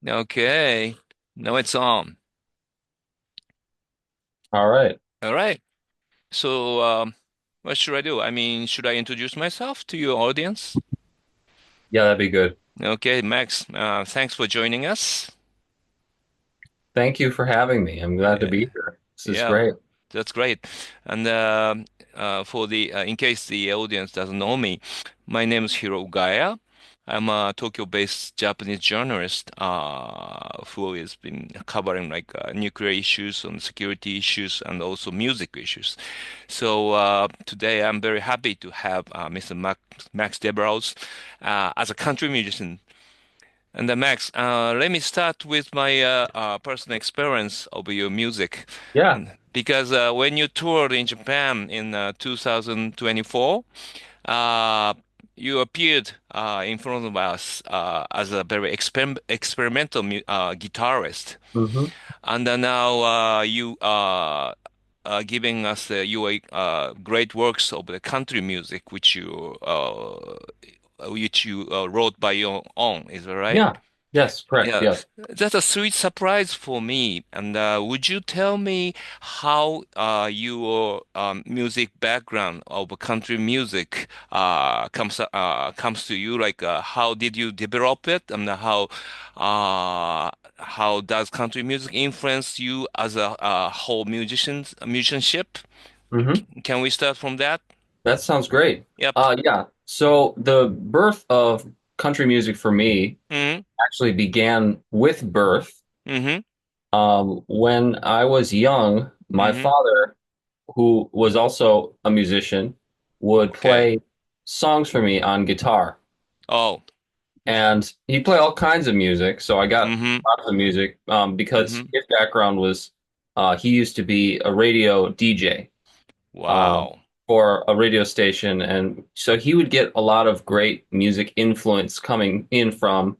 Okay. Now it's on. All right. All right. So, what should I do? I mean, should I introduce myself to your audience? Yeah, that'd be good. Okay, Max, thanks for joining us. Thank you for having me. I'm glad to Yeah, be here. This is yeah, great. that's great. And for in case the audience doesn't know me, my name is Hiro Ugaya. I'm a Tokyo-based Japanese journalist who has been covering like nuclear issues and security issues and also music issues. So today I'm very happy to have Mr. Max Devereaux as a country musician. And Max, let me start with my personal experience of your music. Yeah. And because when you toured in Japan in 2024, uh, you appeared in front of us as a very experimental guitarist. hmm And now you are giving us your great works of the country music, which you wrote by your own. Is that right? Yeah. Yes, correct. Yeah, Yes. that's a sweet surprise for me. And would you tell me how your music background of country music comes to you? Like, how did you develop it, and how does country music influence you as a whole musicianship? hmm Can we start from that? That sounds great. Yep. Yeah. So the birth of country music for me Mm-hmm. actually began with birth. Mm-hmm. When I was young, my Mm-hmm. father, who was also a musician, would Okay. play songs for me on guitar. Oh. And he'd play all kinds of music. So I got Mm-hmm. lots of music because Mm-hmm. his background was he used to be a radio DJ Wow. for a radio station. And so he would get a lot of great music influence coming in from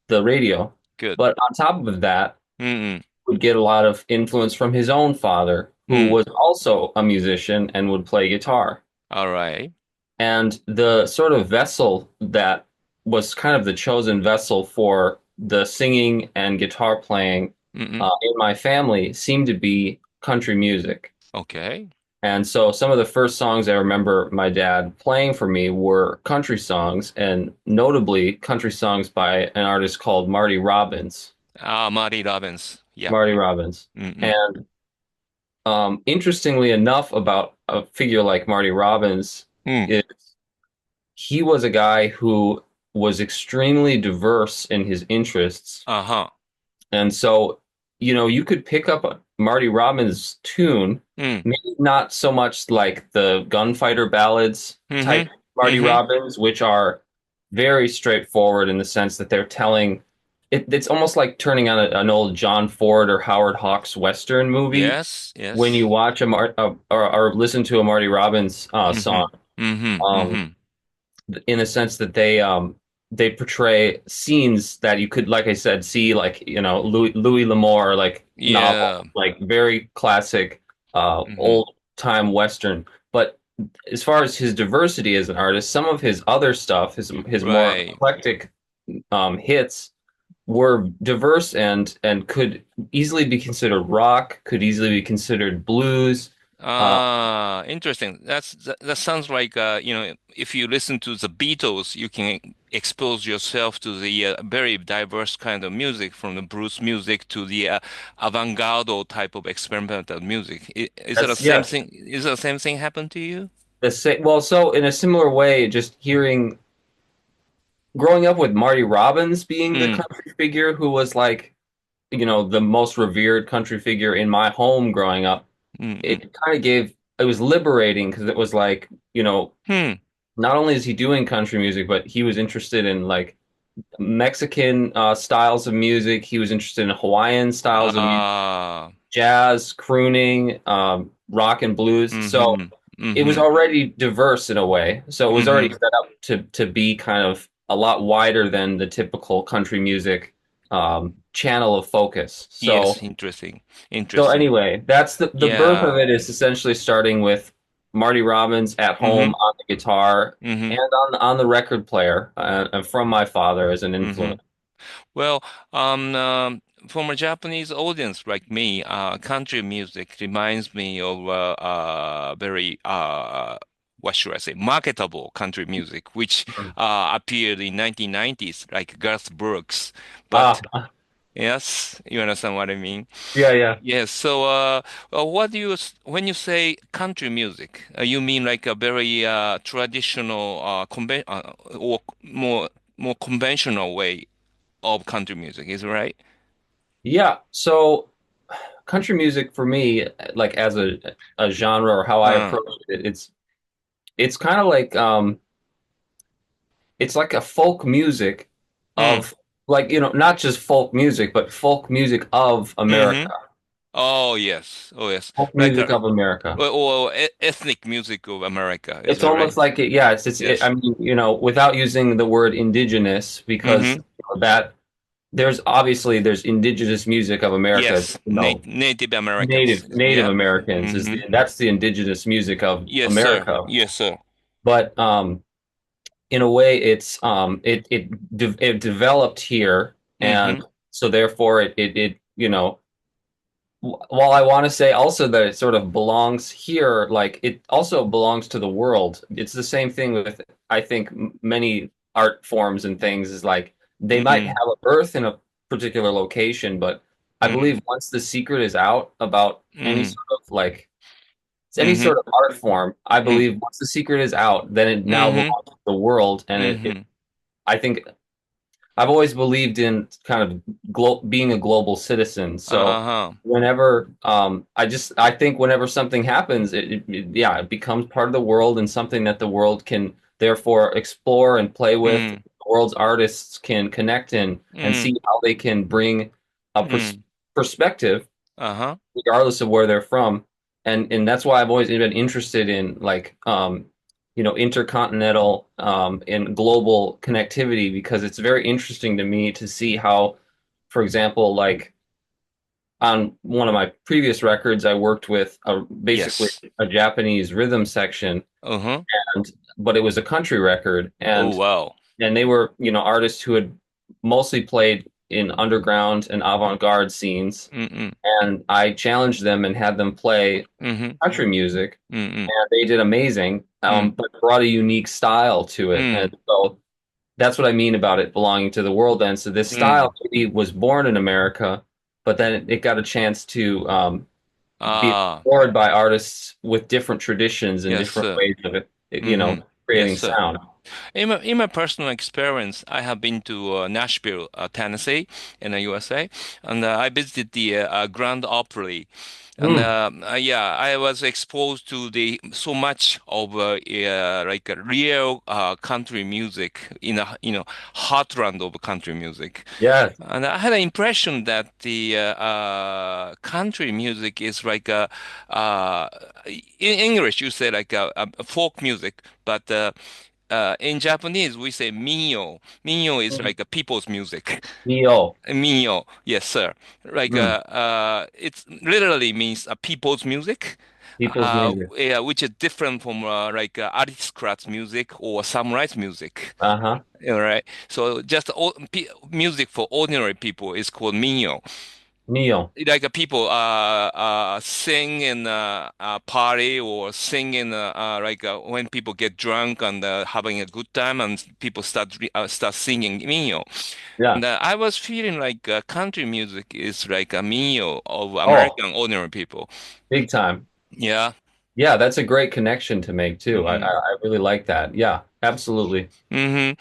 the radio. Good. But on top of that, Mm-mm. would get a lot of influence from his own father, who Mm. was also a musician and would play guitar. All right. And the sort of vessel that was kind of the chosen vessel for the singing and guitar playing Mm-mm. in my family seemed to be country music. Okay. And so some of the first songs I remember my dad playing for me were country songs, and notably country songs by an artist called Marty Robbins. Marty Robbins. Yep. Marty Robbins. Mm-mm. And interestingly enough, about a figure like Marty Robbins, Mm. is he was a guy who was extremely diverse in his interests. Uh-huh. And so, you could pick up a Marty Robbins tune, Mm. maybe not so much like the gunfighter ballads type Mm-hmm. Marty Mm-hmm. Robbins, which are very straightforward in the sense that they're telling it's almost like turning on an old John Ford or Howard Hawks Western movie Yes. when you Yes. watch or listen to a Marty Robbins Mm-hmm. song. Mm-hmm. Um, Mm-hmm. in the sense that they portray scenes that you could, like I said, see like Louis L'Amour like novel, Yeah. like very classic Mm-hmm. old time Western. But as far as his diversity as an artist, some of his other stuff, his more Right. eclectic hits were diverse and could easily be considered rock, could easily be considered blues. Uh, Interesting. That sounds like if you listen to the Beatles, you can expose yourself to the very diverse kind of music, from the blues music to the avant-garde or type of experimental music. Is that the that's same yes. thing? Is that the same thing happen to you? The same, well, so in a similar way, just hearing growing up with Marty Robbins being the Mm, country figure who was like, the most revered country figure in my home growing up, mm, mm. it kind of gave, it was liberating because it was like, Hmm. not only is he doing country music, but he was interested in like Mexican styles of music. He was interested in Hawaiian styles of music, Ah. jazz, crooning, rock and blues. So Mm-hmm. it was Mm-hmm. already diverse in a way. So it was already Mm-hmm. set up to be kind of a lot wider than the typical country music channel of focus. Yes. So Interesting. so Interesting. anyway, that's the birth of Yeah. it is essentially starting with Marty Robbins at home Mm-hmm. on the guitar Mm-hmm. and on the record player from my father as an Mm-hmm. influence. Well, from a Japanese audience like me, country music reminds me of very what should I say, marketable country music, which Mm. appeared in 1990s, like Garth Brooks. Ah, But yes, you understand what I mean? yeah, yeah. Yes. So, what do when you say country music, you mean like a very traditional, or more conventional way of country music, is it right? Yeah. So country music for me, like as a genre or how I Uh, approach it, it's kind of like it's like a folk music mm, of like, not just folk music, but folk music of America. mm-hmm. Oh yes, oh yes, Folk like music of America. or ethnic music of America, is It's that right? almost like yeah, I Yes. mean, without using the word indigenous, because Mm-hmm. that there's indigenous music of America, Yes, Native Americans, Native yeah. Americans Mm-hmm. that's the indigenous music of Yes, sir. America. Yes, sir. But in a way, it developed here, Mm-hmm. and so therefore it while I want to say also that it sort of belongs here, like it also belongs to the world. It's the same thing with, I think, many art forms and things is like they might have Mm-hmm. a birth in a particular location, but I believe once the secret is out about any Mm-hmm. sort of like any Mm-hmm. sort of art form, I believe once the secret is out, then it now Mm-hmm. belongs to the world, and Mm-hmm. I think I've always believed in kind of being a global citizen. So Uh-huh. whenever I think whenever something happens, yeah, it becomes part of the world and something that the world can therefore explore and play with. Mm, The world's artists can connect in and mm, see how they can bring a mm. perspective Uh-huh. regardless of where they're from. And that's why I've always been interested in like intercontinental and global connectivity because it's very interesting to me to see how, for example, like on one of my previous records, I worked with basically Yes. a Japanese rhythm section, Uh-huh. and but it was a country record, Oh, and wow. they were artists who had mostly played in underground and avant-garde scenes, Mm-mm. and I challenged them and had them play Mm-hmm. country music, Mm-mm. and they did amazing, Mm. but brought a unique style to it. And Mm. so that's what I mean about it belonging to the world then. So this style Mm. maybe was born in America, but then it got a chance to be Ah, explored by artists with different traditions and yes, different sir. ways of it, Mm-hmm. Yes, creating sir. sound. In my personal experience, I have been to Nashville, Tennessee, in the USA, and I visited the Grand Opry. And Mm, yeah, I was exposed to the so much of like a real country music in a heartland of country music. yes. And I had an impression that the country music is like in English you say like a folk music, but in Japanese we say minyo. Minyo is Mm. like a people's music. Neo. Minyo, yes, sir. Like Mm. it literally means a people's music, People's music. yeah, which is different from like aristocrats' music or samurai's music. Uh-huh. All right. So just music for ordinary people is called minyo. Neo. Like people sing in a party or sing in like when people get drunk and having a good time and people start singing minyo. Yeah. And I was feeling like country music is like a minyo of Oh, American ordinary people. big time. Yeah. Yeah, that's a great connection to make too. Hmm. I really like that. Yeah, absolutely. Hmm.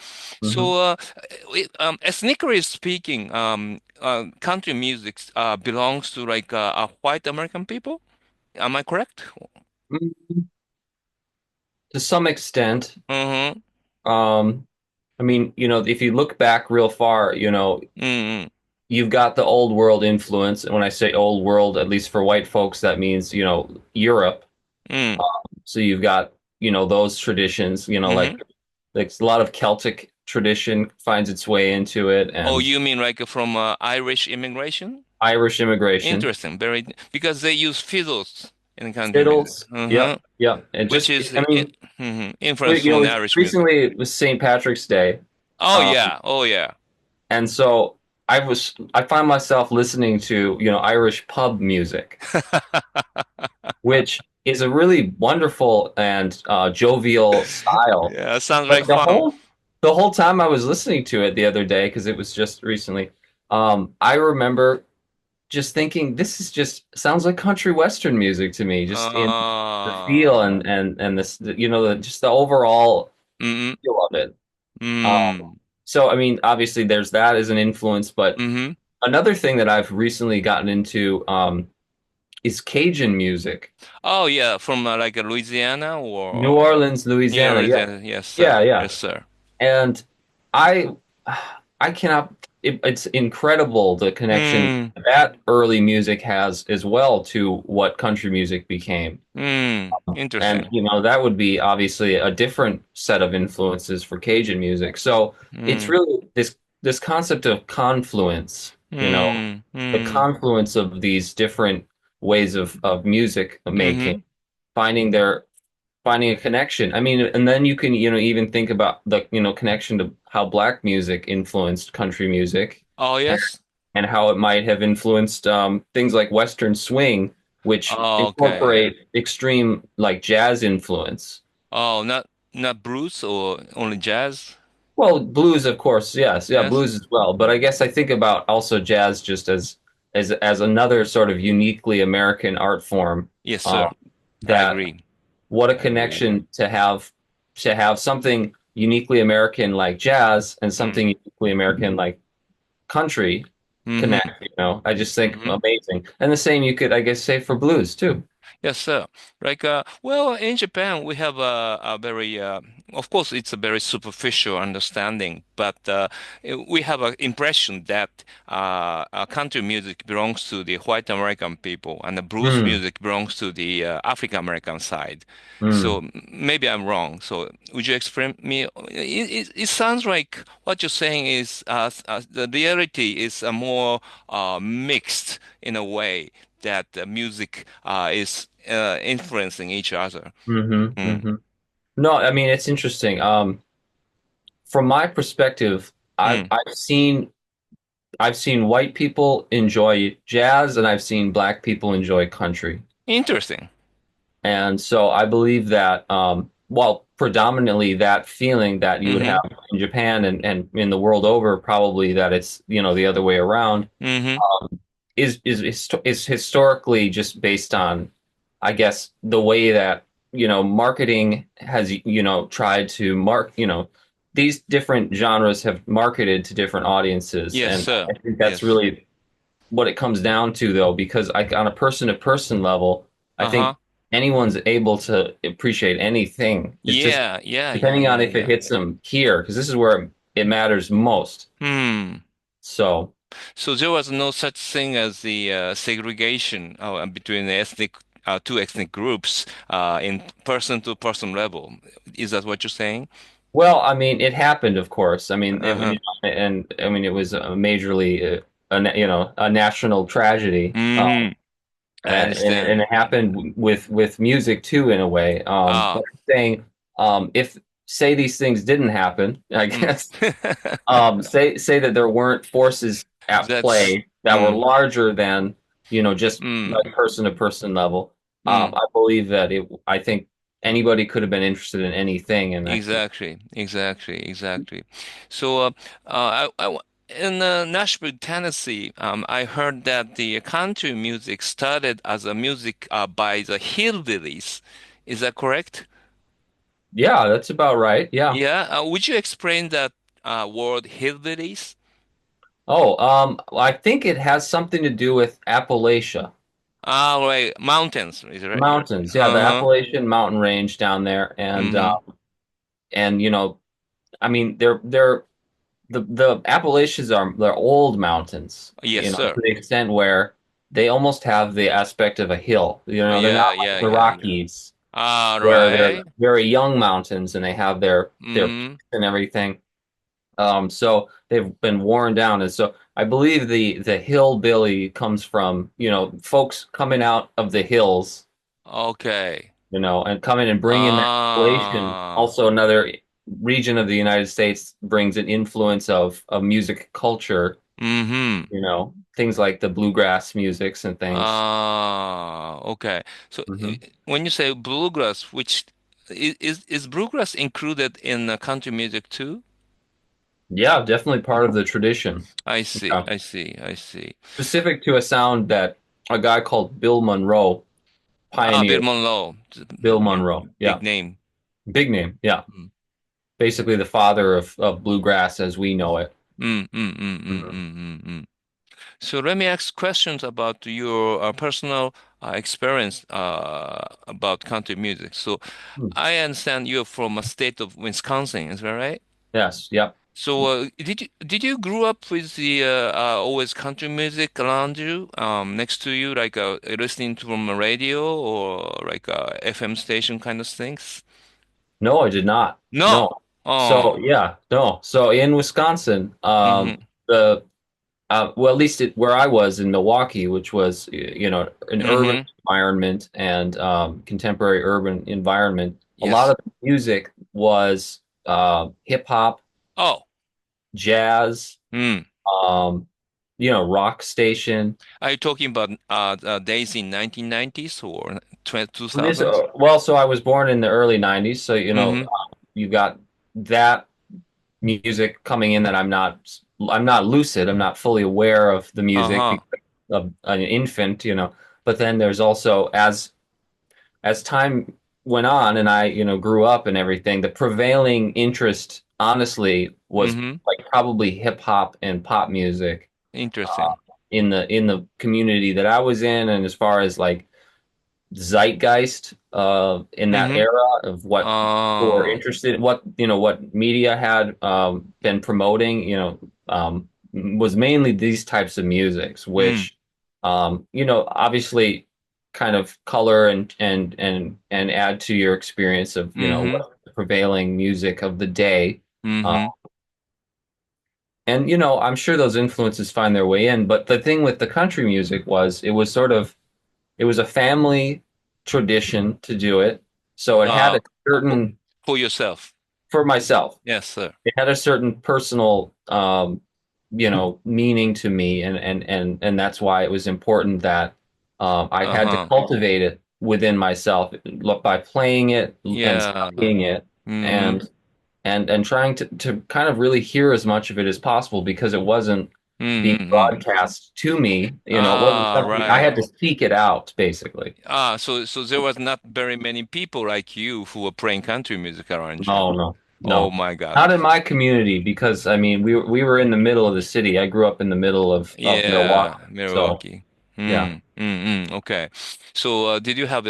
Hmm. So, ethnically speaking, country music belongs to like white American people. Am I correct? To some extent, Mm-hmm. um, I mean, if you look back real far, Mm-hmm. you've got the old world influence. And when I say old world, at least for white folks, that means, Europe. Mm-hmm. So you've got, those traditions, Mm-hmm. like a lot of Celtic tradition finds its way into it Oh, and you mean like from Irish immigration? Irish immigration. Interesting. Very because they use fiddles in country music. Fiddles. Yep. Mm-hmm. Yep. And Which just, is I mean, influence from the Irish music. recently it was St. Patrick's Day. Oh Um, yeah. Oh yeah. And so I find myself listening to, Irish pub music, which is a really wonderful and jovial style. Yeah, sounds like But the fun. whole time I was listening to it the other day, because it was just recently, I remember just thinking this is just sounds like country western music to me, just in the feel Uh, and this, just the overall mm, feel of it. mm, So I mean, obviously there's that as an influence, but mm-hmm. another thing that I've recently gotten into is Cajun music. Oh yeah, from like Louisiana New or Orleans, yeah, Louisiana. Yeah. Louisiana. Yes, Yeah, sir. yeah. Yes, sir. And I I cannot it's incredible the connection Mm, that early music has as well to what country music became. And interesting. that would be obviously a different set of influences for Cajun music. So it's Mm, really this concept of confluence, mm, the mm, confluence of these different ways of music making, mm-hmm. finding their finding a connection. I mean, and then you can, even think about the, connection to how black music influenced country music Oh and, yes. and how it might have influenced things like Western swing, which Oh, okay. incorporate extreme like jazz influence. Oh, not blues or only jazz? Well, blues, of course, yes, yeah, Yes. blues as well. But I guess I think about also jazz just as another sort of uniquely American art form. Yes, Um, sir. I that agree. what a I agree. connection to have something uniquely American like jazz and Mm. something uniquely American like country Mm-hmm. connect. I just think Mm-hmm. amazing. And the same you could, I guess, say for blues too. Yes, sir. Like, well, in Japan, we have a very, of course, it's a very superficial understanding, but we have an impression that country music belongs to the white American people and the blues Mm, music belongs to the African American side. So mm, maybe I'm wrong. So would you explain me? It sounds like what you're saying is the reality is more mixed in a way that music is influencing each other. Mm. hmm. No, I mean it's interesting. From my perspective, I've Mm. I've seen I've seen white people enjoy jazz and I've seen black people enjoy country. Interesting. And so I believe that, well, predominantly that feeling that you would have Mm-hmm. in Japan and in the world over, probably that it's, the other way around, Mm-hmm. is historically just based on, I guess, the way that, marketing has, tried to these different genres have marketed to different audiences. Yes, And sir. I think that's Yes. really what it comes down to, though, because on a person to person level, I think Uh-huh. anyone's able to appreciate anything. It's just Yeah, yeah, yeah, depending on yeah, if it yeah. hits them here, because this is where it matters most. Hmm. So, So there was no such thing as the segregation between the two ethnic groups in person to person level. Is that what you're saying? well, I mean, it happened, of course. I mean, Uh-huh. and I mean, it was a majorly, a national tragedy. Mm, I And understand. it happened with music too, in a way. But Ah. I'm saying, if say these things didn't happen, I Mm. guess, say that there weren't forces at That's play that were mm, larger than, just mm, like person to person level. mm. I believe that I think anybody could have been interested in anything, and I think, Exactly, exactly, exactly. So, in Nashville, Tennessee, I heard that the country music started as a music by the hillbillies. Is that correct? yeah, that's about right. Yeah. Yeah. Would you explain that word hillbillies? Oh, I think it has something to do with Appalachia. Ah, right, mountains, is it right? Mountains, yeah, the Uh-huh. Appalachian mountain range down there, Mm-hmm. and I mean, they're the Appalachians are they're old mountains, Yes, to sir. the extent where they almost have the aspect of a hill. They're not Yeah, like yeah, the yeah, yeah. Rockies All where they're right. very young mountains and they have their Mm-hmm. peaks and everything. So they've been worn down, and so I believe the hillbilly comes from, folks coming out of the hills, Okay. and coming and bringing that Appalachian, Ah. also another. region of the United States brings an influence of music culture, Mm-hmm. things like the bluegrass musics and things. Ah, okay. So Hmm. when you say bluegrass, which is bluegrass included in country music too? Yeah, definitely part of the tradition. I see, Yeah. I see, I see. Specific to a sound that a guy called Bill Monroe Ah, Bill pioneered. Monroe. Bill Yeah, Monroe, yeah, big name. big name, yeah, Mm, basically the father of bluegrass as we know it. Mhm. So let me ask questions about your personal experience about country music. So Hmm. I understand you're from a state of Wisconsin, is that right? Yes, yep. So did you grew up with the always country music around you, next to you, like listening from a radio or like a FM station kind of things? No, I did not. No. No. So Oh. yeah, no. So in Wisconsin, Mm-hmm. the well, at least where I was in Milwaukee, which was an urban Mm-hmm. environment and contemporary urban environment, a lot Yes. of the music was hip hop, Oh. jazz, Mm. um, rock station. Are you talking about days in 1990s or This 2000s? well, so I was born in the early '90s, so Mm-hmm. you got that music coming in that I'm not lucid, I'm not fully aware of the music Uh-huh. because of an infant, but then there's also as time went on and I grew up and everything, the prevailing interest honestly was Mm-hmm. like probably hip hop and pop music Interesting. in the community that I was in, and as far as like zeitgeist in that Mm-hmm. era of what people were Oh. interested in, what media had been promoting, was mainly these types of musics, Mm. which obviously kind of color and add to your experience of Mm-hmm. what the prevailing music of the day. Uh, Mm-hmm. and I'm sure those influences find their way in, but the thing with the country music was it was a family tradition to do it. So it had Uh, a certain, for yourself. for myself, Yes, sir. it had a certain personal, meaning to me. And that's why it was important that I had to Uh-huh. cultivate it within myself by playing it and Yeah. studying it Mm-hmm. and trying to kind of really hear as much of it as possible because it wasn't being Mm-hmm. broadcast to me. It wasn't Ah, something I right. had to seek it out, basically. So there was not very many people like you who were playing country music around you. No, no, Oh no. my God. Not in my community because I mean we were in the middle of the city. I grew up in the middle of Yeah, Milwaukee. So Milwaukee. yeah. Okay. So, did you have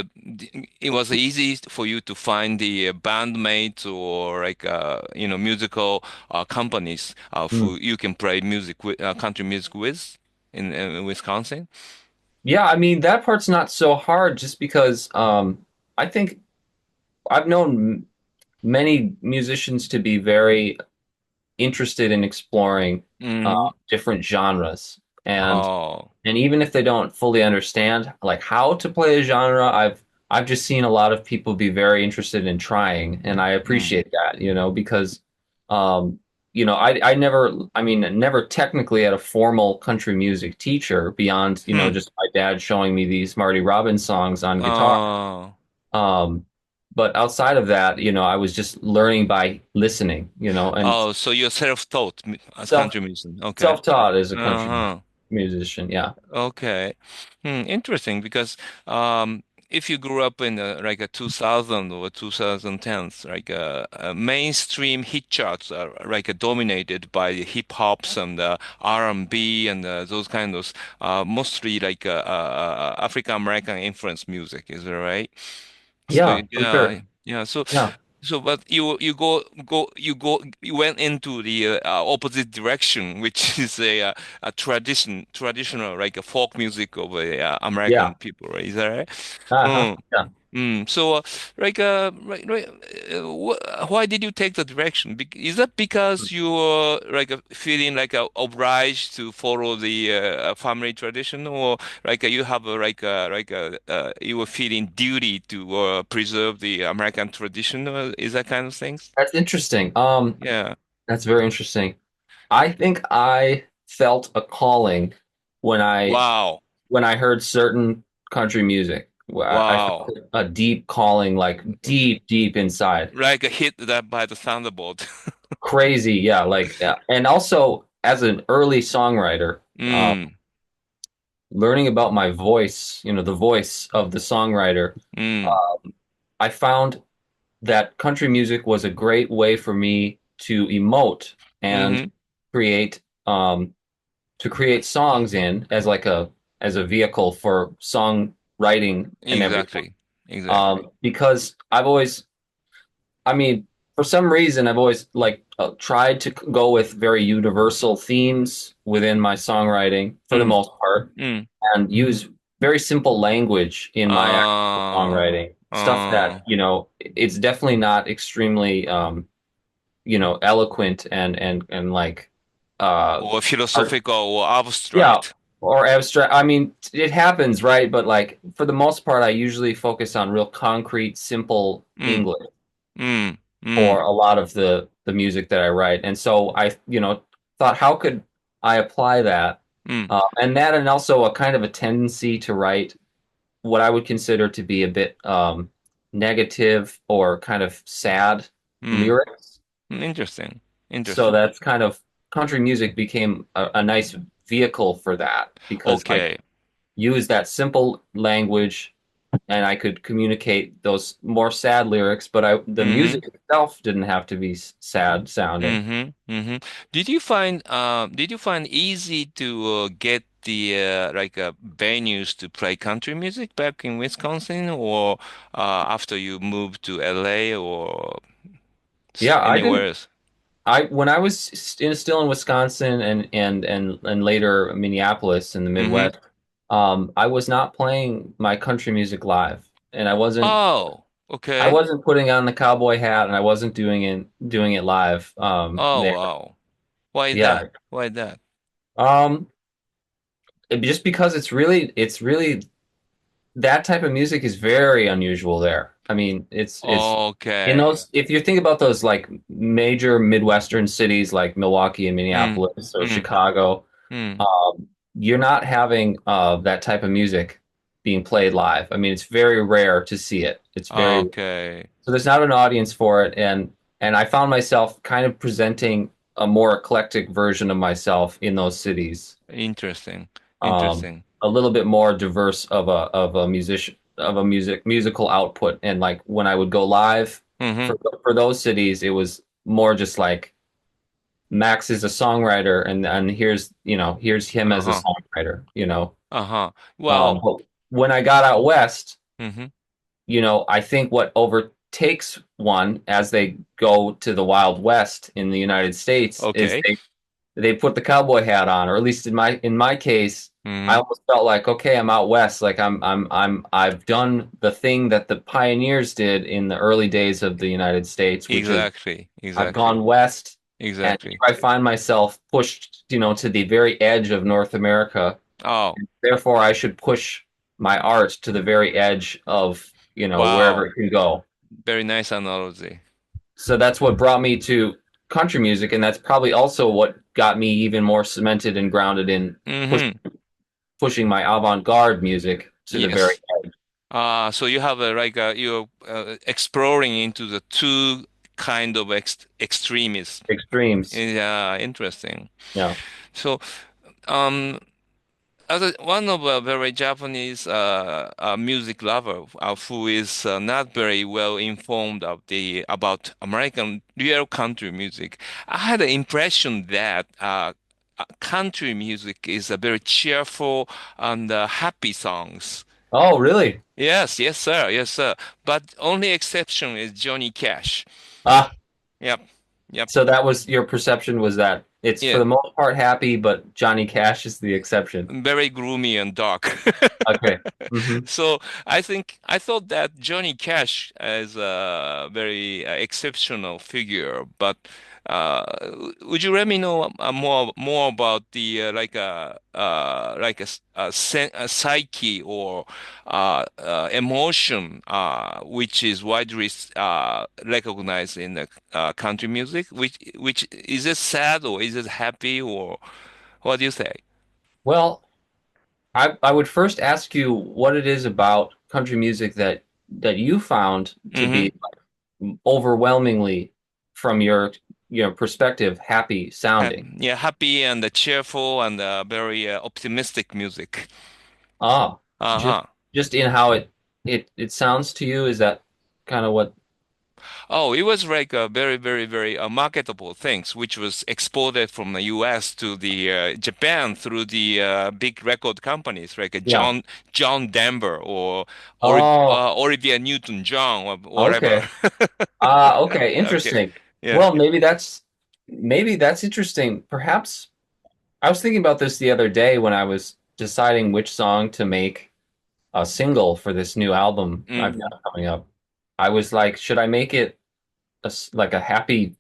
it was easy for you to find the bandmates or like musical companies Hmm. who you can play music with, country music with in Wisconsin? Yeah, I mean that part's not so hard just because I think I've known many musicians to be very interested in exploring Mm-hmm. different genres. Oh. And even if they don't fully understand like how to play a genre, I've just seen a lot of people be very interested in trying, and I Mm. appreciate that, because um, I never, I mean, never technically had a formal country music teacher beyond, Hmm. just my dad showing me these Marty Robbins songs on guitar. Oh. Um, but outside of that, I was just learning by listening, and Oh, so you're self-taught as self country musician. Okay. self-taught as a country Uh-huh. musician. Yeah. Okay. Interesting because if you grew up in like a 2000 or 2010s, like mainstream hit charts are like dominated by hip hops and R&B and those kind of mostly like African American influence music, is that right? So Yeah, for yeah, sure. yeah. Yeah. But you went into the opposite direction, which is a traditional like a folk music of Yeah. American people, right? Is that right? Uh-huh. Mm. Yeah. So, why did you take the direction? Is that because you were feeling obliged to follow the family tradition, or you have you were feeling duty to preserve the American tradition? Is that kind of things? That's interesting. Yeah. That's very interesting. I think I felt a calling when I Wow. when I heard certain country music. I Wow. felt a deep calling, like deep, deep inside. Like a hit that by the thunderbolt. Crazy, yeah. And also as an early songwriter, Mm, learning about my voice, the voice of the songwriter, mm, uh, I found that country music was a great way for me to emote and mm-hmm. create to create songs in as a vehicle for songwriting and everything. Exactly. Exactly. Because I mean, for some reason, I've always tried to go with very universal themes within my songwriting for the Mm, most part, mm. and use very simple language in my actual Uh, songwriting. Stuff uh, that, it's definitely not extremely, eloquent and uh, or art, philosophical or yeah, abstract. or abstract. I mean, it happens, right? But like for the most part, I usually focus on real concrete, simple Mm, English mm, for mm, a lot of the music that I write. And so I, thought, how could I apply that? mm, And also a kind of a tendency to write what I would consider to be a bit negative or kind of sad mm. lyrics. Interesting. So Interesting. that's kind of country music became a nice vehicle for that because I Okay. use that simple language and I could communicate those more sad lyrics, but the Mm-hmm. music itself didn't have to be sad sounding. Mm-hmm. Mm-hmm. Did you find easy to get the venues to play country music back in Wisconsin, or after you moved to LA or Yeah, I anywhere didn't. else? I when I was still in Wisconsin and later Minneapolis in the Mm-hmm. Midwest, I was not playing my country music live, and Oh, I okay. wasn't putting on the cowboy hat, and I wasn't doing it live. Oh, There, wow. Why yeah. that? Why that? Um, just because it's really that type of music is very unusual there. I mean, it's in Okay. those if you think about those like major Midwestern cities like Milwaukee and Mm, Minneapolis or mm, Chicago, mm. you're not having that type of music being played live. I mean, it's very rare to see it. It's very Okay. so there's not an audience for it, and I found myself kind of presenting a more eclectic version of myself in those cities, Interesting. um, Interesting. a little bit more diverse of a musician of a musical output. And like when I would go live Mm-hmm. for those cities, it was more just like Max is a songwriter, and here's him as a Uh-huh. songwriter. Uh-huh. Well, But when I got out west, mm-hmm. I think what overtakes one as they go to the Wild West in the United States is Okay. they put the cowboy hat on, or at least in my case, I Mm-hmm. almost felt like, okay, I'm out west, like I've done the thing that the pioneers did in the early days of the United States, which is Exactly. I've Exactly. gone west, and Exactly. here I find myself pushed, to the very edge of North America. Oh, Therefore, I should push my art to the very edge of, wherever wow. it can go. Very nice analogy. So that's what brought me to country music, and that's probably also what got me even more cemented and grounded in push, Mm-hmm. pushing my avant-garde music to the very Yes. So you have you're exploring into the two kind of extremists. extremes. Yeah, interesting. Yeah. So, um, as one of a very Japanese music lover who is not very well informed of the about American real country music, I had the impression that country music is a very cheerful and happy songs. Oh, really? Yes, yes, sir, yes, sir. But only exception is Johnny Cash. Ah, Yep, yep. so that was your perception was that. It's for Yeah, the most part happy, but Johnny Cash is the exception. very gloomy and dark. Okay. Hmm. So I thought that Johnny Cash is a very exceptional figure, but uh, would you let me know more about the a psyche or emotion which is widely recognized in the country music? Which is it sad or is it happy or what do you say? Well, I would first ask you what it is about country music that you found to Mm-hmm. be overwhelmingly, from your perspective, happy sounding. Yeah, happy and cheerful and very optimistic music. Ah, just Uh-huh. just in how it sounds to you, is that kind of what? Oh, it was like a very, very, very marketable things, which was exported from the U.S. to the Japan through the big record companies like Yeah. John Denver or Oh, Olivia Newton-John or okay. whatever. Okay, Okay. interesting. Yeah. Well, maybe that's interesting. Perhaps I was thinking about this the other day when I was deciding which song to make a single for this new album I've Mm, got coming up. I was like, should I make it like a happy,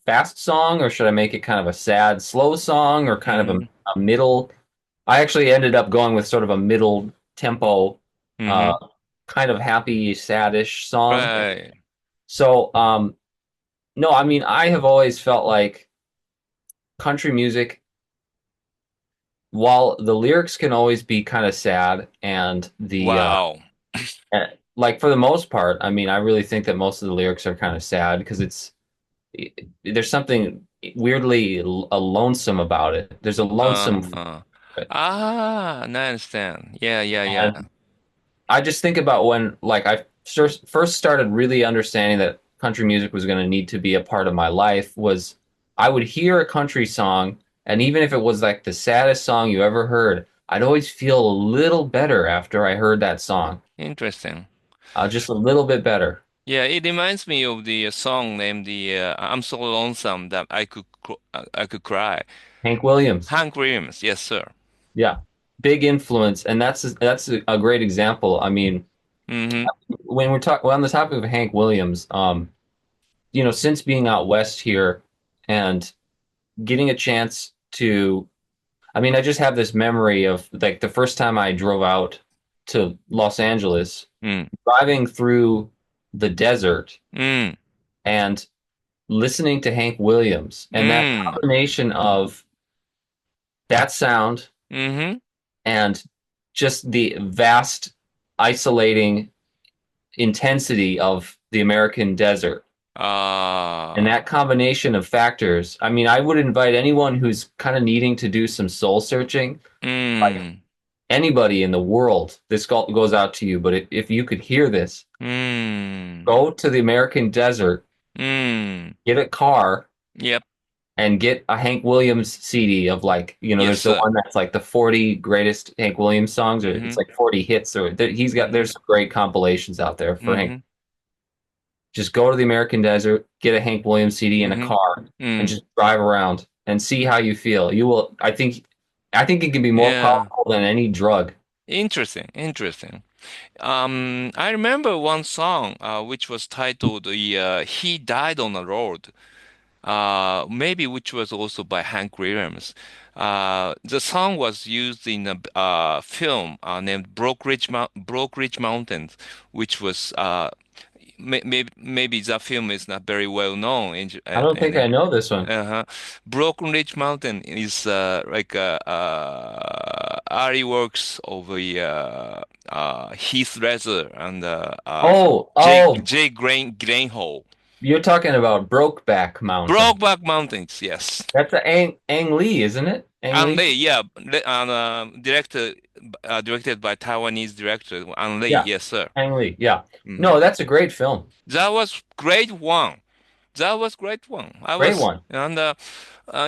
fast song, or should I make it kind of a sad, slow song, or kind of mm, a middle? I actually ended up going with sort of a middle tempo, uh, mm-hmm. kind of happy, saddish song. Right. So, no, I mean, I have always felt like country music, while the lyrics can always be kind of sad, and Wow. like for the most part, I mean, I really think that most of the lyrics are kind of sad because there's something weirdly lonesome about it. There's a lonesome feel Uh-huh. to it. Ah, I understand. Yeah, yeah, yeah. And I just think about when like I first started really understanding that country music was going to need to be a part of my life was I would hear a country song, and even if it was like the saddest song you ever heard, I'd always feel a little better after I heard that song. Interesting. Just a little bit better. Yeah, it reminds me of the song named the "I'm So Lonesome That I Could Cry." Hank Williams. Hank Williams, yes, sir. Yeah. Big influence, and that's a great example. I mean, Mm-hmm. when we're on the topic of Hank Williams, since being out west here and getting a chance to, I mean, I just have this memory of like the first time I drove out to Los Angeles, Mm. driving through the desert Mm. and listening to Hank Williams, and that Mm. combination of that sound Mm-hmm. and just the vast, isolating intensity of the American desert. And that Ah. combination of factors, I mean, I would invite anyone who's kind of needing to do some soul searching, like Mm. anybody in the world, this goes out to you. But if you could hear this, Mm. go to the American desert, Mm. get a car, Yep. and get a Hank Williams CD of like, Yes, there's the sir. one that's like the 40 greatest Hank Williams songs, or it's Mm-hmm. like 40 hits, or Mm-hmm. there's some great compilations out there for Hank. Mm-hmm. Just go to the American desert, get a Hank Williams CD in a Mm-hmm. car, and Mm. just drive around and see how you feel. I think it can be more Yeah. powerful than any drug. Interesting. Interesting. I remember one song which was titled "He Died on the Road." Maybe which was also by Hank Williams. The song was used in a film named Broke Ridge Mountains, which was maybe that film is not very well known I don't think I know this one. uh-huh. Broken Ridge Mountain is like a early works of Heath Ledger and Oh, oh, Jay Gyllenhaal. you're talking about Brokeback Mountain. Brokeback Mountains, yes. That's a Ang Lee, isn't it? Ang An Lee? Lee, yeah, and directed by Taiwanese director An Lee, Yeah, yes, sir. Ang Lee. Yeah. Hmm. No, that's a great film. That was great one. That was great one. I Great was one. and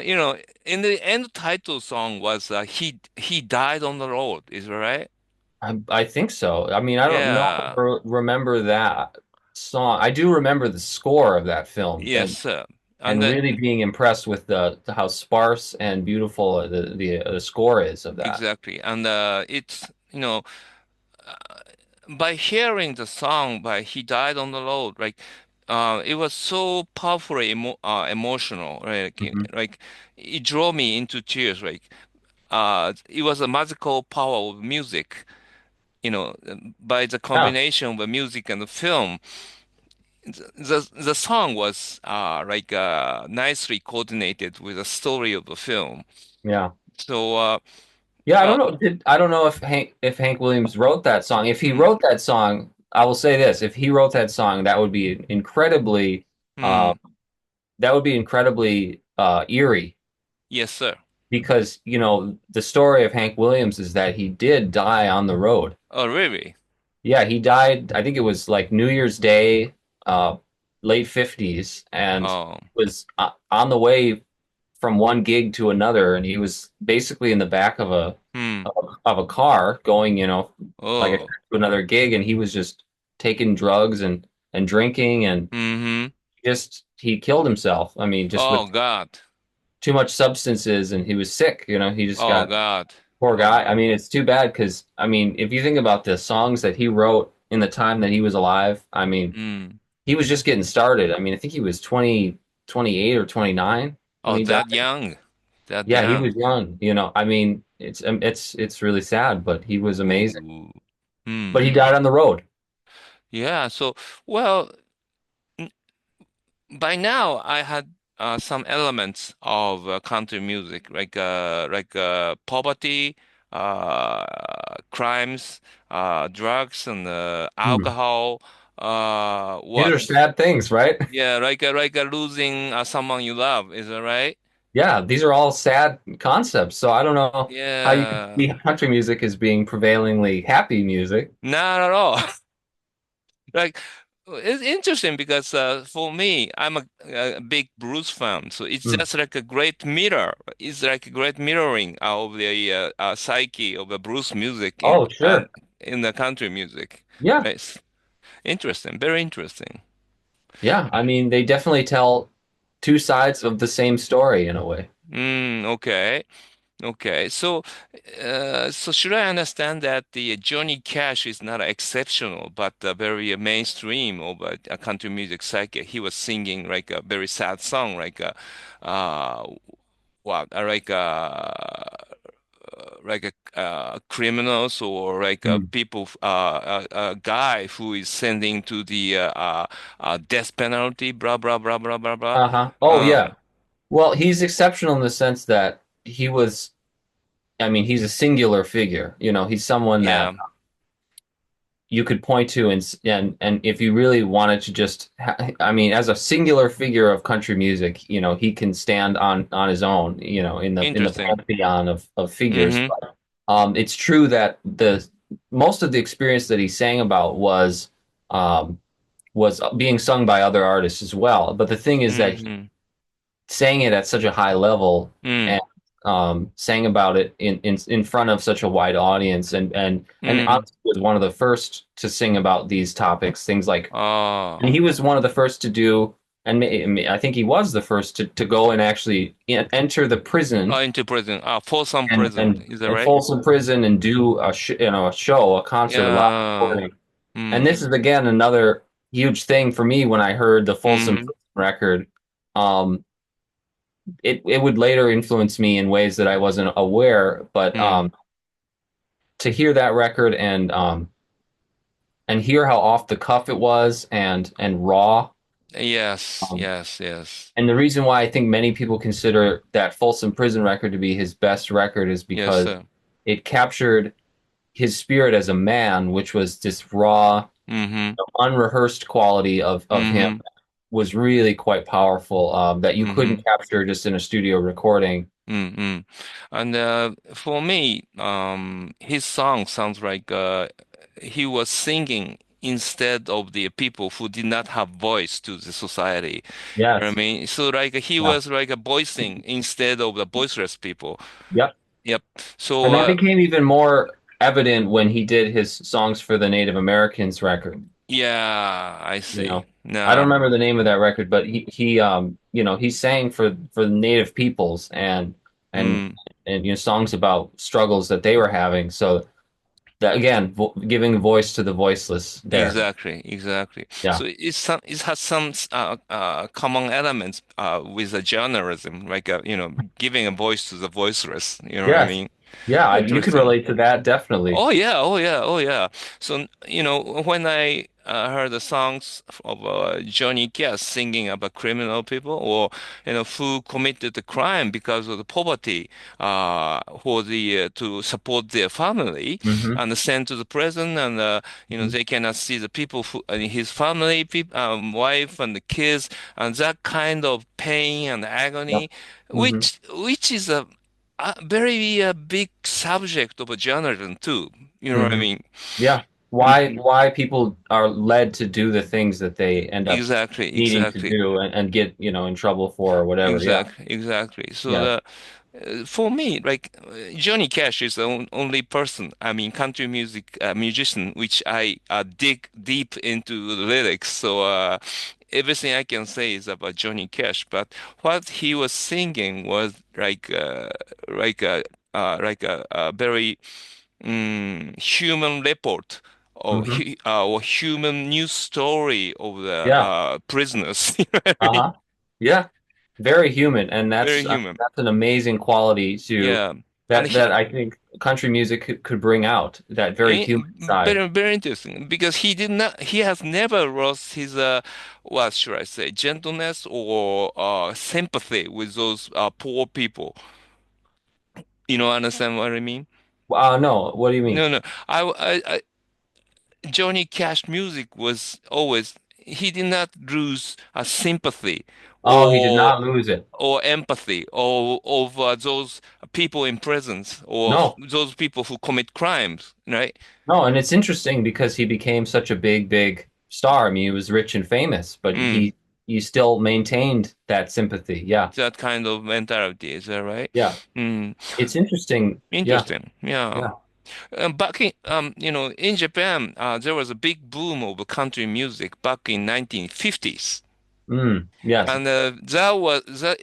you know, in the end title song was he died on the road. Is that right? I think so. I mean, I don't know Yeah. remember that song. I do remember the score of that film, Yes, and sir. and and really being impressed with the how sparse and beautiful the score is of that. exactly. And it's, uh, by hearing the song by He Died on the Road, like it was so powerfully emotional, right? Hmm. Like it drove me into tears. Like it was a magical power of music, by the Yeah, combination of the music and the film. The song was like nicely coordinated with the story of the film. yeah. So Yeah, I uh, don't know. I don't know if Hank Williams wrote that song. If he mm, wrote that song, I will say this: if he wrote that song, uh, mm, that would be incredibly eerie yes, sir. because the story of Hank Williams is that he did die on the road. Oh, really? Yeah, he died. I think it was like New Year's Day, uh, late 50s, and Oh, was on the way from one gig to another, and he was basically in the back of a hmm. of a car going, like I said, Oh, to another gig, and he was just taking drugs and drinking, and mm-hmm. just he killed himself. I mean, just with Oh, God. too much substances, and he was sick. He just Oh, got God. poor Oh, guy. I God. mean, it's too bad because I mean, if you think about the songs that he wrote in the time that he was alive, I mean, Mm. he was just getting started. I mean, I think he was 28 or 29 when Oh, he died. that young. That Yeah, he young. was young. I mean, it's really sad, but he was amazing. Ooh. But he Hmm. died on the road. Yeah. So, well, n- by now I had some elements of country music, like poverty, crimes, drugs, and Hmm. alcohol. These What? are sad things, right? Yeah, like losing someone you love. Is that right? Yeah, these are all sad concepts. So I don't know how you could Yeah. see country music as being prevailingly happy music. Not at all. Like it's interesting because for me, I'm a big blues fan, so it's Hmm. just like a great mirror. It's like a great mirroring of the psyche of the blues music Oh, sure. in the country music. Yeah. It's interesting, very interesting. Yeah. I mean, they definitely tell two sides of the same story in a way. Okay. Okay, so should I understand that the Johnny Cash is not exceptional, but very mainstream of a country music cycle? He was singing like a very sad song, uh, like a criminals or like Hmm. people, a guy who is sending to the death penalty, blah blah blah blah blah blah. Uh-huh. Oh, Uh, yeah. Well, he's exceptional in the sense that I mean, he's a singular figure. He's someone that yeah, you could point to and if you really wanted to I mean, as a singular figure of country music, he can stand on his own, in the interesting. pantheon of figures. Mm-hmm. But it's true that the most of the experience that he sang about um, was being sung by other artists as well. But the thing is that Mm-hmm. sang it at such a high level and Mm, sang about it in front of such a wide audience and mm. honestly was one of the first to sing about these topics, things like, Oh, and he was one of the first to do, and I think he was the first to go and actually enter the prison into prison. Folsom and prison. and Is that and right? Folsom Prison and do a show, a concert, a live Yeah. recording. And this Mm, is again another huge thing for me when I heard the Folsom mm, Prison record. Um, it would later influence me in ways that I wasn't aware. But mm. to hear that record and hear how off the cuff it was and raw. Yes, Um, yes, yes. and the reason why I think many people consider that Folsom Prison record to be his best record is Yes, because sir. it captured his spirit as a man, which was this raw, Mm-hmm. unrehearsed quality of him Mm-hmm. was really quite powerful, that you Mm-hmm. couldn't capture just in a studio recording. Mm-hmm. And for me, his song sounds like he was singing instead of the people who did not have voice to the society. You know what I Yes. mean? So like he Yeah. was like a voicing instead of the voiceless people. Yep. Yep. So And that became even more evident when he did his songs for the Native Americans record. Yeah, I You see. know, I don't No. remember the name of that record, but he sang for the native peoples and Mm. songs about struggles that they were having. So that again, vo giving voice to the voiceless there. Exactly, exactly. Yeah. So it has some common elements with the journalism, like giving a voice to the voiceless. You know what I Yes. mean? Yeah, you could Interesting. relate to that definitely. Oh yeah, oh yeah, oh yeah. So, when I heard the songs of Johnny Cash singing about criminal people or who committed the crime because of the poverty, for the to support their family Hmm. and sent to the prison, and Hmm. they cannot see the people who his family, peop wife and the kids, and that kind of pain and Yep. agony, Hmm. which is a very big subject of a journalism too. You know what I Hmm. mean? Yeah. Why Mhm. why people are led to do the things that they end up Exactly, needing to exactly, do and get, in trouble for or whatever. Yeah. exactly, exactly. So Yeah. for me, like Johnny Cash is the only person, I mean, country music musician, which I dig deep into the lyrics. So everything I can say is about Johnny Cash. But what he was singing was like a like a very human report Hmm. or human news story of the Yeah. prisoners. You know what I mean? Uh-huh. Yeah. Very human, and Very I mean, human. that's an amazing quality to Yeah. And that I think country music could bring out, that very human side. very, very interesting because he has never lost his, what should I say, gentleness or sympathy with those poor people. Understand what I mean? No, what do you mean? No, no. Johnny Cash music was always, he did not lose a sympathy Oh, he did or not lose it. empathy or over those people in prisons or No. those people who commit crimes, right? No, and it's interesting because he became such a big star. I mean, he was rich and famous, but Mm, he still maintained that sympathy. Yeah. that kind of mentality, is that right? Yeah. Mm, It's interesting. Yeah. interesting. Yeah. Yeah. Back in Japan, there was a big boom of country music back in 1950s. Yes. And that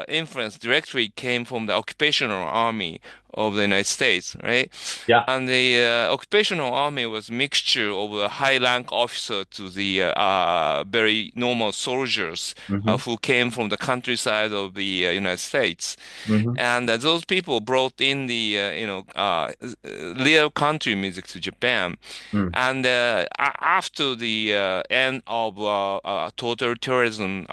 influence directly came from the occupational army of the United States, right? Yeah. And the occupational army was mixture of a high rank officer to the very normal soldiers Hmm. who came from the countryside of the United States. Hmm. And those people brought in the real country music to Japan. Mm. And after the end of totalitarianism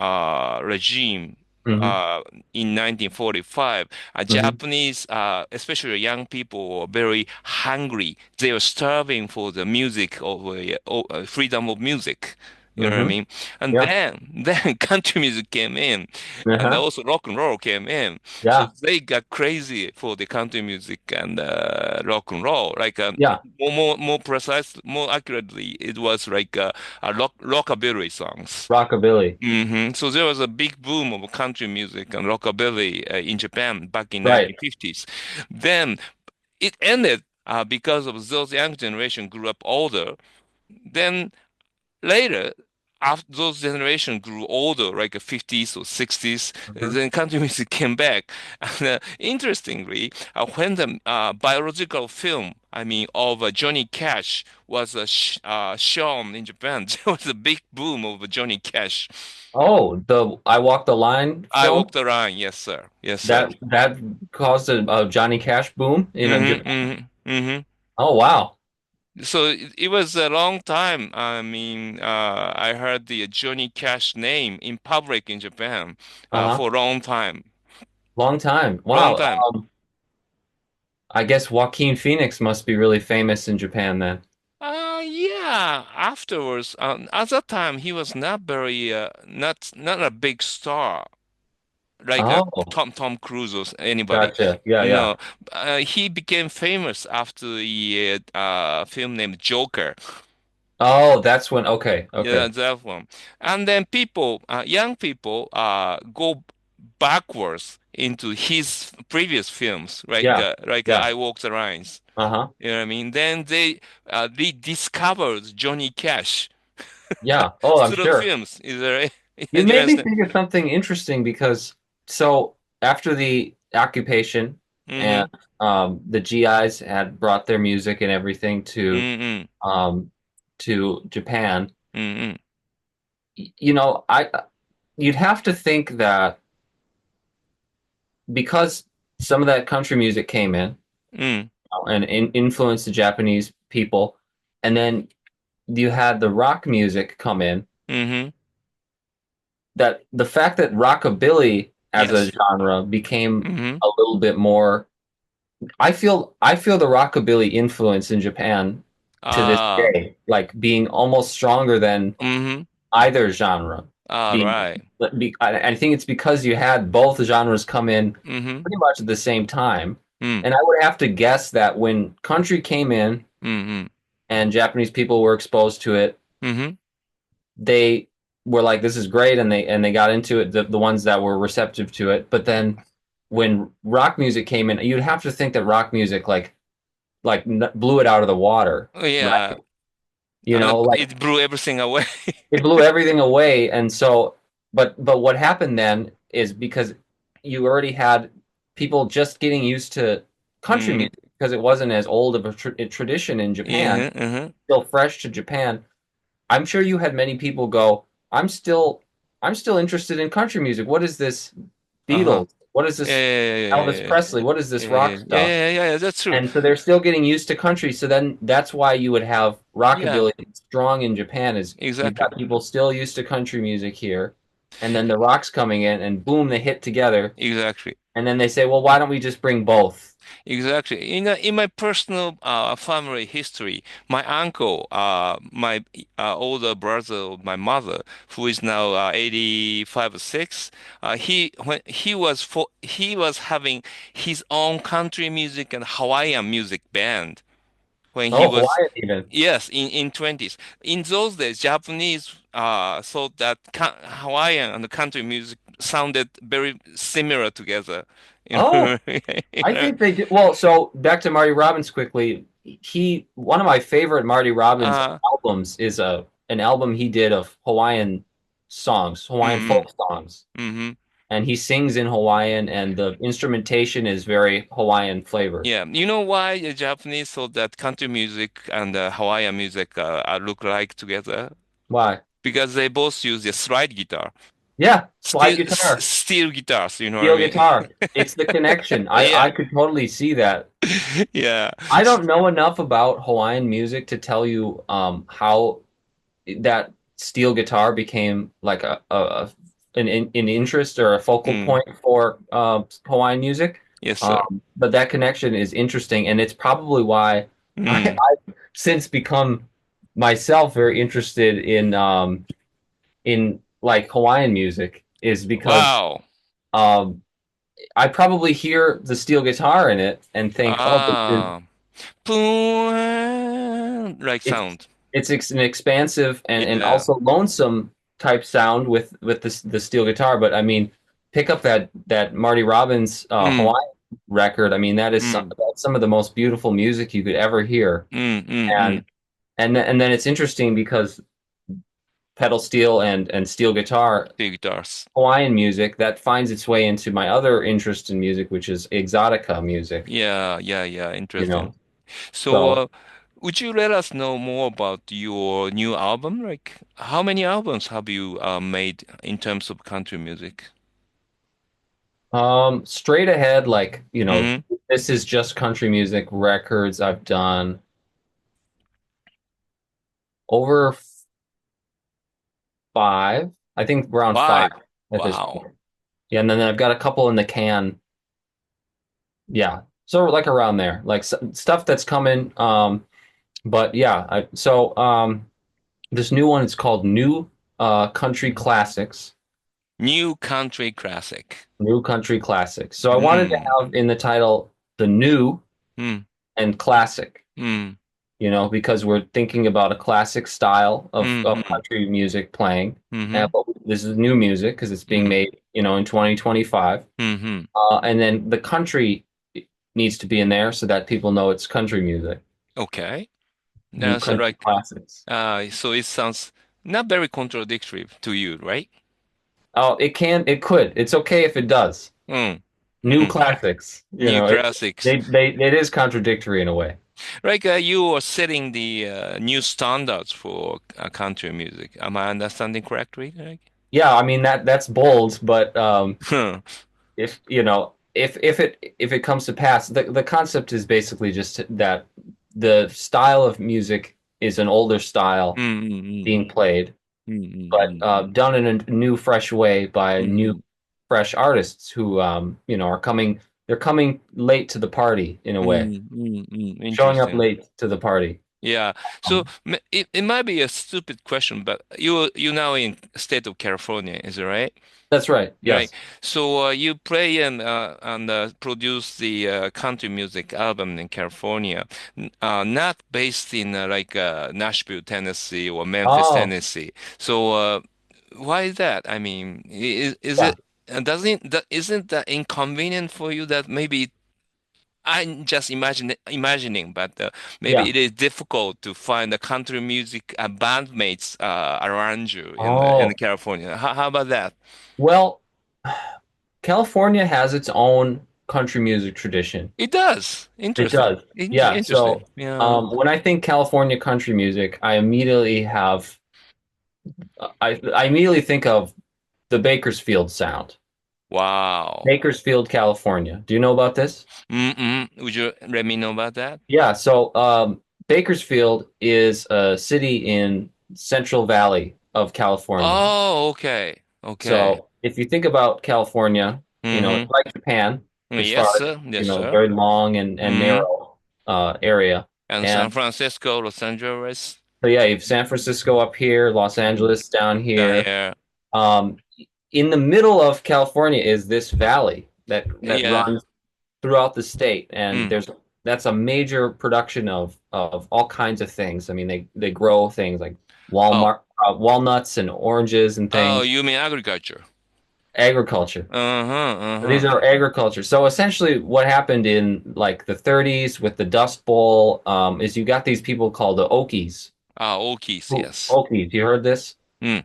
regime Hmm. uh, in 1945, Hmm. Japanese, especially young people, were very hungry. They were starving for the music of freedom of music. You know what I Hmm. mean? And Yeah. then country music came in, and Uh-huh. also rock and roll came in. So Yeah. they got crazy for the country music and rock and roll. Like Yeah. more precise, more accurately, it was like rockabilly songs. Rockabilly. So there was a big boom of country music and rockabilly in Japan back in Right. 1950s. Then it ended because of those young generation grew up older. Then later, after those generation grew older, like 50s or 60s, Hmm. then country music came back. And interestingly, when the biological film, I mean, of Johnny Cash was shown in Japan, there was a big boom of Johnny Cash. Oh, the I Walk the Line I film walked the line, yes, sir. Yes, sir. that caused a Johnny Cash boom in Japan. Oh, wow. So it was a long time. I mean, I heard the Johnny Cash name in public in Japan Uh-huh. for a long time. Long time. Long Wow. time. I guess Joaquin Phoenix must be really famous in Japan then. Yeah. Afterwards, at that time, he was not very, not a big star like Oh, Tom Cruise or anybody. gotcha. Yeah, yeah. No, he became famous after the film named Joker. Oh, that's when. Okay, Yeah, okay. that one. And then young people, go backwards into his previous films, right? Yeah. Yeah. I Walk the Lines. Uh-huh. You know what I mean? Then they rediscovered Johnny Cash Yeah. Oh, I'm through sure. films. Is there? You Do you made me understand? think of something interesting because so after the occupation and Mm-hmm. the GIs had brought their music and everything Mm-hmm. um, to Japan, Mm-hmm. you know, I you'd have to think that because some of that country music came in and influenced the Japanese people, and then you had the rock music come in, Mm-hmm. that the fact that rockabilly as a Yes. genre became Mm-hmm. a little bit more. I feel the rockabilly influence in Japan to this Ah. day, like being almost stronger than Mm-hmm. either genre. Ah, Being, right. I think it's because you had both genres come in Mm-hmm. pretty much at the same time. Mm. And I would have to guess that when country came in Mm-hmm. and Japanese people were exposed to it, Mm-hmm. they were like, "This is great," and they got into it. The ones that were receptive to it, but then when rock music came in, you'd have to think that rock music blew it out of the water, Oh, right? yeah. You And know, like it blew everything away. it blew everything away. And so, but what happened then is because you already had people just getting used to country Mm. music because it wasn't as old of a tradition in Japan, Yeah. Uh-huh. still fresh to Japan. I'm sure you had many people go, I'm still interested in country music. What is this Uh-huh. Beatles? What is Yeah, this Elvis yeah, Presley? What is yeah, this yeah, yeah, rock yeah, yeah, stuff? yeah, yeah, yeah, that's true. And so they're still getting used to country. So then that's why you would have Yeah, rockabilly strong in Japan is you've exactly. got people still used to country music here, and then the rock's coming in, and boom, they hit together. Exactly. And then they say, well, why don't we just bring both? Exactly. In my personal family history, my uncle, my older brother of my mother, who is now 85 or 6, he was having his own country music and Hawaiian music band when he Oh, was, Hawaiian even. yes, in 20s. In those days, Japanese thought that Hawaiian and country music sounded very similar together. You Oh, know, I think they do. Well, so back to Marty Robbins quickly. One of my favorite Marty Robbins uh, albums is an album he did of Hawaiian songs, Hawaiian mm-hmm, folk songs. mm-hmm. And he sings in Hawaiian, and the instrumentation is very Hawaiian flavored. Yeah, you know why the Japanese thought that country music and Hawaiian music look like together? Why? Because they both use the slide guitar, Yeah, slide guitar, steel guitars. You know what I steel mean? guitar. It's the connection. I Yeah, could totally see that. yeah. I don't know enough about Hawaiian music to tell you how that steel guitar became like an interest or a focal Mm, point for Hawaiian music. yes, sir. But that connection is interesting, and it's probably why Mm. I've since become myself very interested in like Hawaiian music, is because Wow. um, I probably hear the steel guitar in it and think, oh, Ah, boom, like it's sound. an expansive and Yeah. also lonesome type sound with the steel guitar. But I mean, pick up that Marty Robbins Mm, Hawaiian record. I mean, mm, that's some of the most beautiful music you could ever hear. And mm. and then it's interesting because pedal steel and steel guitar Steel guitars. Hawaiian music that finds its way into my other interest in music, which is exotica music. Yeah, yeah, yeah. You know, Interesting. So, so would you let us know more about your new album? Like, how many albums have you made in terms of country music? straight ahead, like Mm-hmm. this is just country music records. I've done over five, I think around five Five. at this Wow. point. Yeah, and then I've got a couple in the can. Yeah, so like around there, like stuff that's coming. But yeah, this new one is called New Country Classics. New country classic. New Country Classics. So I wanted to Mm, have in the title the new mm, and classic, mm, because we're thinking about a classic style of mm, country music playing. mm, But this is new music because it's being mm, made in 2025. Mm-hmm. And then the country needs to be in there so that people know it's country music, Okay. new So country like, classics. so it sounds not very contradictory to you, right? Oh, it could. It's okay if it does. Mm. New classics, New classics. it is contradictory in a way. Like you are setting the new standards for country music. Am I understanding correctly? Like, Yeah, I mean that's bold, but huh. if you know if it comes to pass, the concept is basically just that the style of music is an older style Mm, being played, but mm, done in a new, fresh way by mm, new, mm, fresh artists who are coming. They're coming late to the party in a way, showing up Interesting. late to the party. Yeah. So Um, it might be a stupid question, but you now in state of California, is it right? that's right. Right. Yes. So you play and produce the country music album in California, not based in Nashville, Tennessee or Memphis, Oh, Tennessee. So why is that? I mean, is yeah. it doesn't that isn't that inconvenient for you that maybe I'm just imagining, but maybe Yeah. it is difficult to find the country music bandmates around you in Oh, California. How about that? well, California has its own country music tradition. It does. It Interesting. does. Yeah. Interesting. So, Yeah. when I think California country music, I immediately think of the Bakersfield sound. Wow. Bakersfield, California. Do you know about this? Mm-mm. Would you let me know about that? Yeah. So, Bakersfield is a city in Central Valley of California. Oh, okay. Okay. So, if you think about California, it's Mm-hmm. like Japan as Yes, far as, sir. Yes, sir. very long and Mm-hmm. narrow area. And San And Francisco, Los Angeles, so, yeah, you have San Francisco up here, Los Angeles down down here. here. Um, in the middle of California is this valley that Yeah. runs throughout the state, and Mm. that's a major production of all kinds of things. I mean, they grow things like Oh. walnuts and oranges and Oh, things. you mean agriculture? Agriculture. Uh-huh. These Uh-huh. are agriculture. So essentially, what happened in like the 30s with the Dust Bowl is you got these people called the Okies. Ah, Okies, yes. Okies, you heard this? Mm.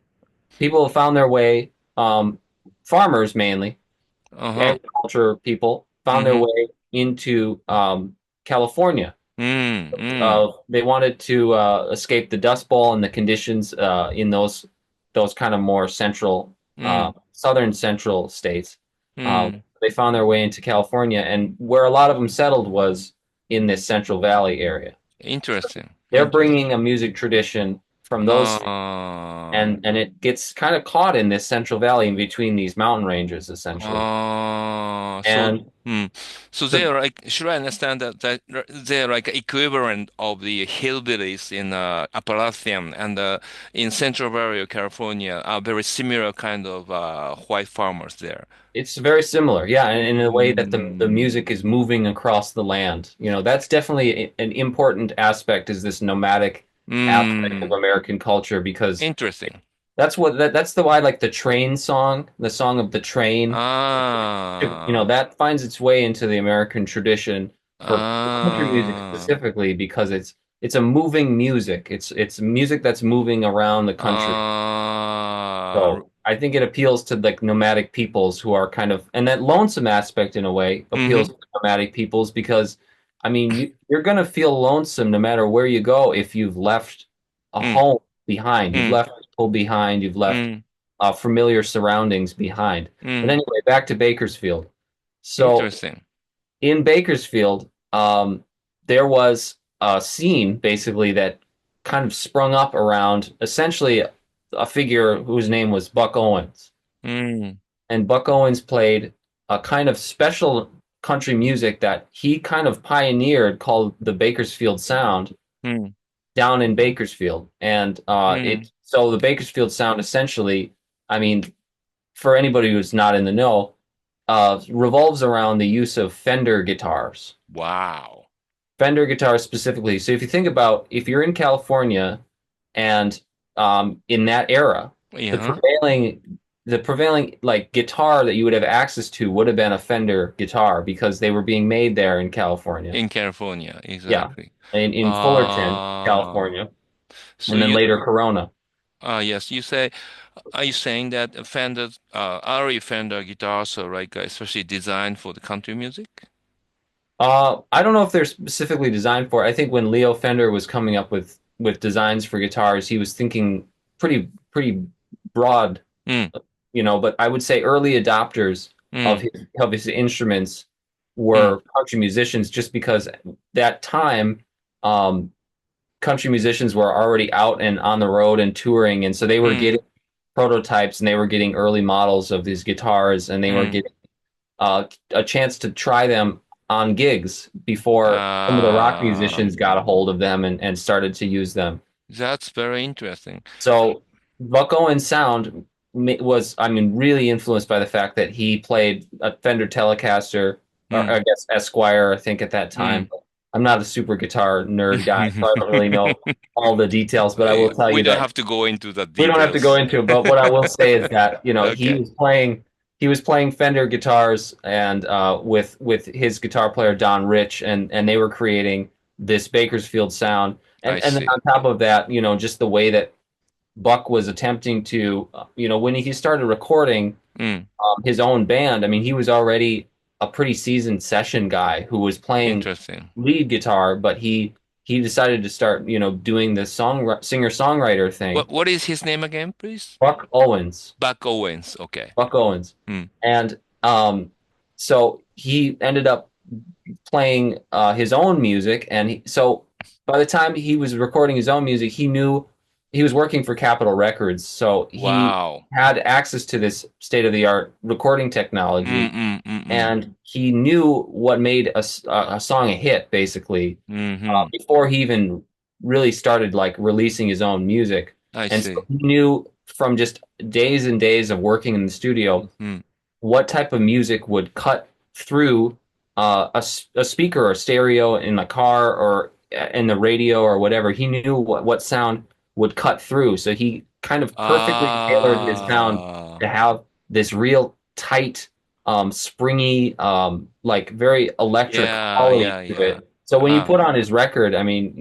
People have found their way, farmers mainly, Uh-huh. agriculture people found their Mm-hmm. way into California. Mm. Mm. They wanted to escape the Dust Bowl and the conditions in those kind of more central, Mm. southern central states. Mm. They found their way into California, and where a lot of them settled was in this Central Valley area. So Interesting. they're Interesting. bringing a music tradition from those, Uh, and it gets kind of caught in this Central Valley in between these mountain ranges, essentially. so, And mm, so so they're like, should I understand that they're like equivalent of the hillbillies in Appalachian and in Central Valley of California are very similar kind of white farmers there. it's very similar, yeah, and in a way that the Mm, music is moving across the land. That's definitely an important aspect is this nomadic aspect of mm, American culture because interesting. that's the why like the train song, the song of the train, Ah, that finds its way into the American tradition for country music ah, specifically because it's a moving music. It's music that's moving around the country. ah, So I think it appeals to like nomadic peoples who are kind of, and that lonesome aspect in a way appeals mm-hmm, to nomadic peoples because, I mean, you're going to feel lonesome no matter where you go if you've left a mm, home behind. You've mm, left people behind. You've left mm, familiar surroundings behind. But mm. anyway, back to Bakersfield. So Interesting. in Bakersfield, there was a scene basically that kind of sprung up around essentially a figure whose name was Buck Owens. Mm, And Buck Owens played a kind of special country music that he kind of pioneered called the Bakersfield Sound mm, down in Bakersfield. And mm, so the Bakersfield Sound essentially, I mean, for anybody who's not in the know, revolves around the use of Fender guitars. wow. Fender guitars specifically. So if you think about if you're in California and in that era, the Yeah. prevailing the prevailing like guitar that you would have access to would have been a Fender guitar because they were being made there in California. In California, Yeah, exactly. in Fullerton, Uh, California, so and then you, later Corona. yes, you say, are you saying that Fender, early Fender guitars are like especially designed for the country music? I don't know if they're specifically designed for it. I think when Leo Fender was coming up with designs for guitars, he was thinking pretty broad, Mm, but I would say early adopters of mm, his instruments mm, were country musicians just because that time um, country musicians were already out and on the road and touring, and so they were getting mm, prototypes and they were getting early models of these guitars and they were mm. getting a chance to try them on gigs before some of the rock Uh, musicians got a hold of them and started to use them. that's very interesting. So Buck Owens' sound was, I mean, really influenced by the fact that he played a Fender Telecaster, or Mm, I guess Esquire, I think at that time. mm. I'm not a super guitar nerd guy, so I don't really know all the details, but I will tell We you don't that have to go into the we don't have to go details. into it, but what I will say is that Okay, he was playing Fender guitars and with his guitar player Don Rich, and they were creating this Bakersfield sound, I and then see. on top of that, just the way that Buck was attempting to when he started recording Mm, his own band. I mean, he was already a pretty seasoned session guy who was playing interesting. lead guitar, but he decided to start doing the singer songwriter thing. What is his name again, please? Buck Owens. Buck Owens. Okay. Buck Owens. Mm. And so he ended up playing his own music. And so by the time he was recording his own music, he knew he was working for Capitol Records. So he Wow. had access to this state of the art recording Mm, technology. mm, mm, mm. And he knew what made a song a hit, basically, Mm-hmm. before he even really started like releasing his own music. I And so see. he knew from just days and days of working in the studio Mm. what type of music would cut through a speaker or stereo in a car or in the radio or whatever. He knew what sound would cut through. So he kind of perfectly tailored his sound Ah, to have this real tight, springy, like very electric yeah, quality yeah, to yeah. it. So when you Ah, put on his record, I mean,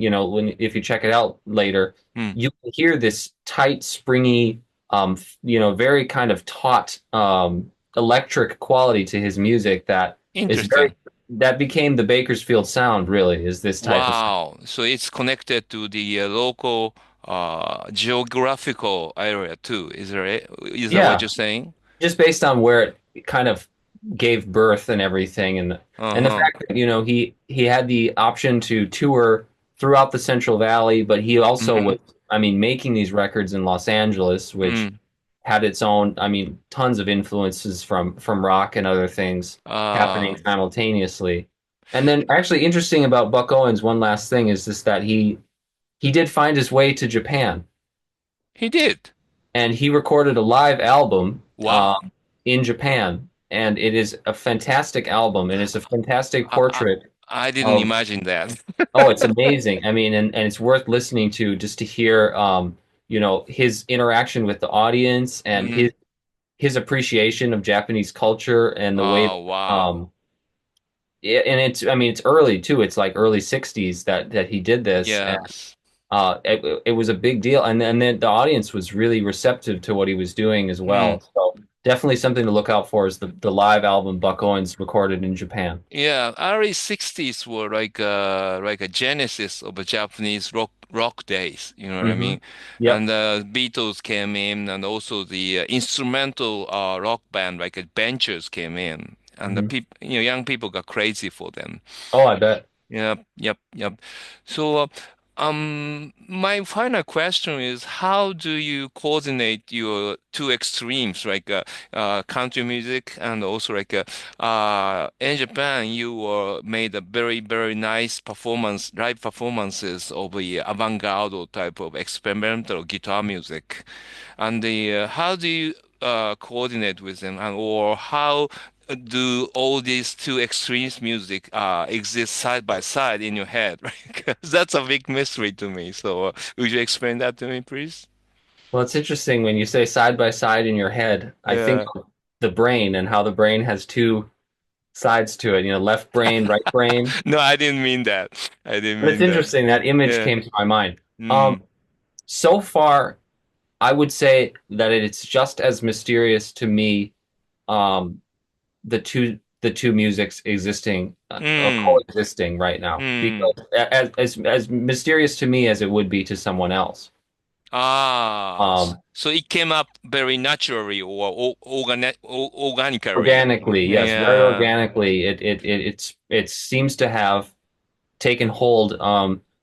if you check it out later, mm. you can hear this tight, springy, very kind of taut, electric quality to his music is very Interesting. that became the Bakersfield sound, really, is this type of sound. Wow. So it's connected to the local geographical area too. Is that what Yeah, you're saying? just based on where it kind of gave birth and everything, and the Uh-huh. fact that he had the option to tour throughout the Central Valley, but he also Mm-hmm. was, I mean, making these records in Los Angeles, which Mm. had its own, I mean, tons of influences from rock and other things happening Uh, simultaneously. And then actually interesting about Buck Owens, one last thing is this that he did find his way to Japan he did. and he recorded a live album Wow. in Japan. And it is a fantastic album and it's a fantastic I, I, portrait I didn't of, imagine that. oh, it's amazing. I mean, and it's worth listening to just to hear his interaction with the audience and Mm. his appreciation of Japanese culture and the way Oh, wow. um and it's I mean it's early too. It's like early 60s that he did this and Yes. it was a big deal and then the audience was really receptive to what he was doing as Mm. well. So definitely something to look out for is the live album Buck Owens recorded in Japan. Yeah, early 60s were like a genesis of a Japanese rock days, you know what I Hmm. mean? Yep. And the Beatles came in and also the instrumental rock band like Adventures came in and the Hmm. people, young people got crazy for them. Oh, I bet. Yep, yep, yep. So, my final question is, how do you coordinate your two extremes, like country music and also like in Japan, you made a very, very nice performance, live performances of the avant-garde type of experimental guitar music. And how do you coordinate with them, and or how do all these two extremes music exist side by side in your head? Right? 'Cause that's a big mystery to me. So would you explain that to me, please? Well, it's interesting when you say side by side in your head. I think Yeah. of the brain and how the brain has two sides to it, left brain, right brain. No, I didn't mean that. I didn't But it's mean that. interesting that image Yeah. came to my mind. Um, Mm. so far, I would say that it's just as mysterious to me, um, the two musics existing Mm. coexisting right now, Mm. because as mysterious to me as it would be to someone else. Um, So it came up very naturally or organically. Organically, yes, very Yeah. organically, it seems to have taken hold.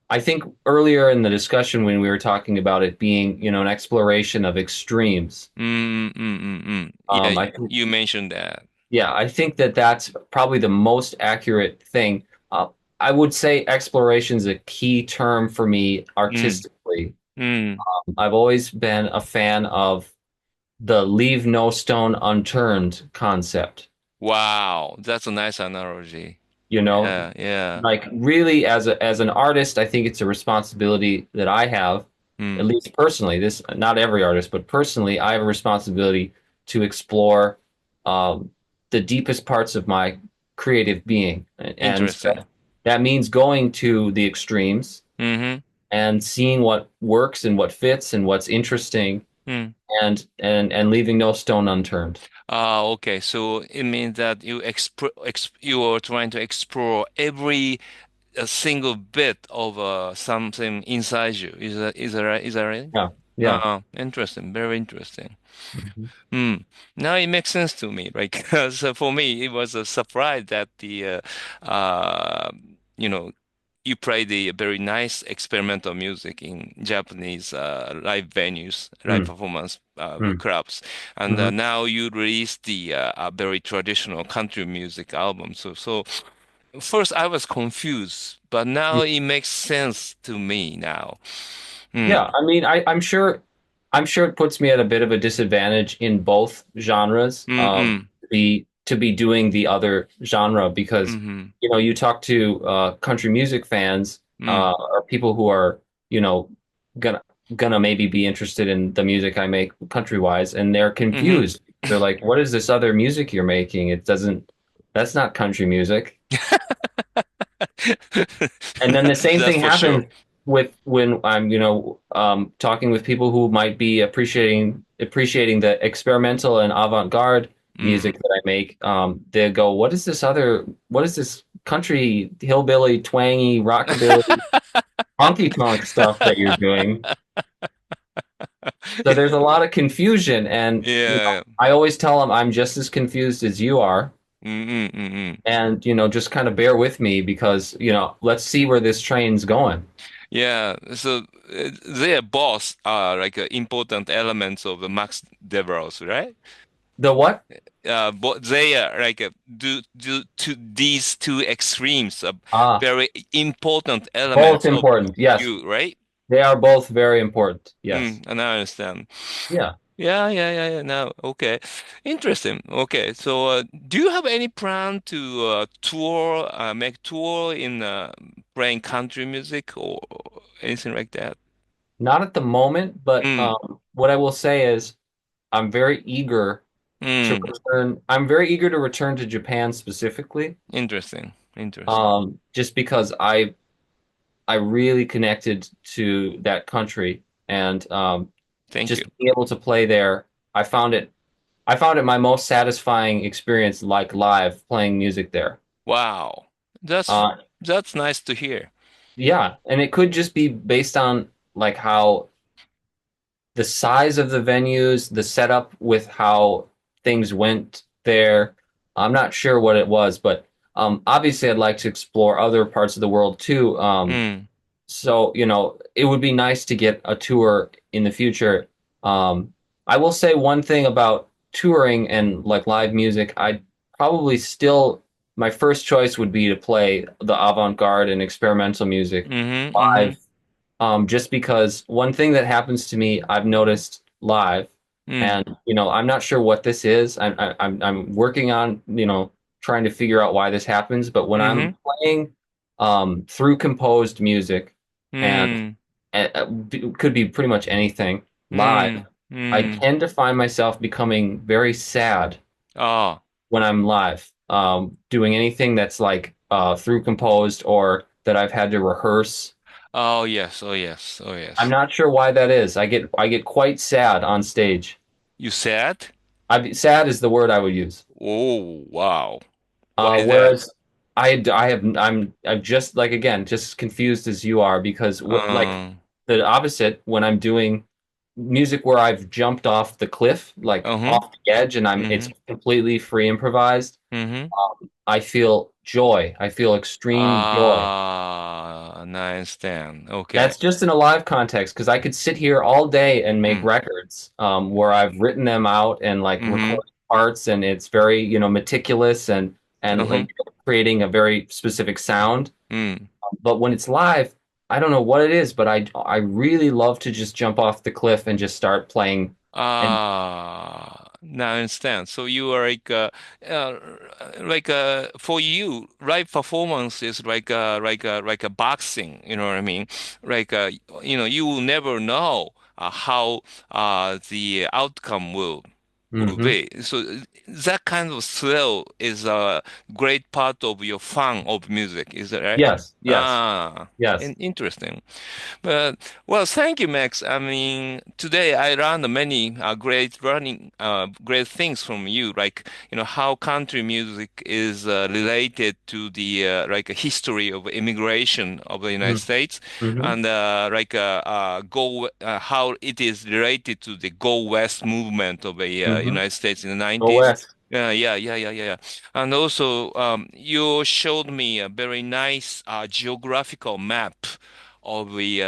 I think earlier in the discussion when we were talking about it being, an exploration of extremes. Yeah, I think, you mentioned that. yeah, I think that that's probably the most accurate thing. Uh, I would say exploration is a key term for me Mm. artistically. Mm. I've always been a fan of the leave no stone unturned concept. Wow, that's a nice analogy. You know, Yeah, yeah. like really as an artist, I think it's a responsibility that I have, at Mm. least personally. This not every artist, but personally, I have a responsibility to explore um, the deepest parts of my creative being, and Interesting. that means going to the extremes Mm-hmm. and seeing what works and what fits and what's interesting, Mm. and leaving no stone unturned. Okay. So it means that you are trying to explore every a single bit of something inside you. Is that right? Is that right? Yeah, yeah. Interesting. Very interesting. Mhm. Hmm. Now it makes sense to me, right? Because for me, it was a surprise that uh, you know, you play the very nice experimental music in Japanese live venues, live Mm, performance mm, clubs, and mhm. now you release the very traditional country music album. So first I was confused, but now it makes sense to me now. Hmm. Yeah, I mean, I'm sure it puts me at a bit of a disadvantage in both genres, Mm-mm. to be doing the other genre because, Mm-hmm. you talk to country music fans, Mm. or people who are, you know, gonna gonna maybe be interested in the music I make country wise, and they're Mm-hmm. confused. They're like, "What is this other music you're making? That's not country music." And then the same That's thing for sure. happens with when I'm, talking with people who might be appreciating the experimental and avant-garde music Mm. that I make. They go, what is this country hillbilly, twangy, rockabilly, honky tonk stuff that you're doing? So there's a lot of confusion, and Yeah. I always tell them I'm just as confused as you are, Mm-mm, mm-mm. and just kind of bear with me because let's see where this train's going. Yeah. So their boss are like important elements of the Max Devereaux, right? The what? But they are like do to these two extremes are Ah. very important Both elements of important. Yes, you, right? they are both very important. Yes. And I understand. Yeah. Yeah. Now, okay. Interesting. Okay. So, do you have any plan to make tour in playing country music or anything like that? Not at the moment, but Mm, what I will say is I'm very eager to mm. return. I'm very eager to return to Japan specifically, Interesting. Interesting. just because I really connected to that country, and Thank you. just being able to play there, I found it. I found it my most satisfying experience, like live playing music there. Wow. That's Uh, that's nice to hear. yeah, and it could just be based on like how the size of the venues, the setup with how things went there. I'm not sure what it was, but obviously I'd like to explore other parts of the world too. Mm, So, it would be nice to get a tour in the future. Um, I will say one thing about touring and like live music. I probably still, my first choice would be to play the avant-garde and experimental music mm-hmm. live, just because one thing that happens to me, I've noticed live, Mm, and I'm not sure what this is. I'm working on trying to figure out why this happens. But when I'm mm-hmm. playing through composed music, and Mm, it could be pretty much anything, live, Mm, I mm. tend to find myself becoming very sad Ah, when I'm live, doing anything that's like through composed or that I've had to rehearse. oh yes, oh yes, oh I'm yes. not sure why that is. I get quite sad on stage. You said? Sad is the word I would use. Oh, wow. Why is that? Whereas I'm just like again just as confused as you are because what like Um, the opposite when I'm doing music where I've jumped off the cliff like uh-huh. off the edge and I'm Mm-hmm. it's completely free improvised. Mm-hmm. I feel joy. I feel extreme joy. Ah, nice then. Okay. That's just in a live context because I could sit here all day and make Mm. records where I've written them out and like Mm-hmm. recorded parts and it's very, meticulous and Uh-huh. creating a very specific sound. Mm. But when it's live, I don't know what it is, but I really love to just jump off the cliff and just start playing. And Ah, now I understand. So you are uh, for you, live performance is like a boxing. You know what I mean? Like you will never know how the outcome will hmm be. So that kind of thrill is a great part of your fun of music. Is that right? yes, yes, Ah, yes. interesting. But well, thank you, Max. I mean, today I learned many great things from you, like how country music is related to the like a history of immigration of the United States, hmm and how it is related to the Go West movement of the hmm United States in the Go 90s. West. Yeah. And also, you showed me a very nice geographical map of the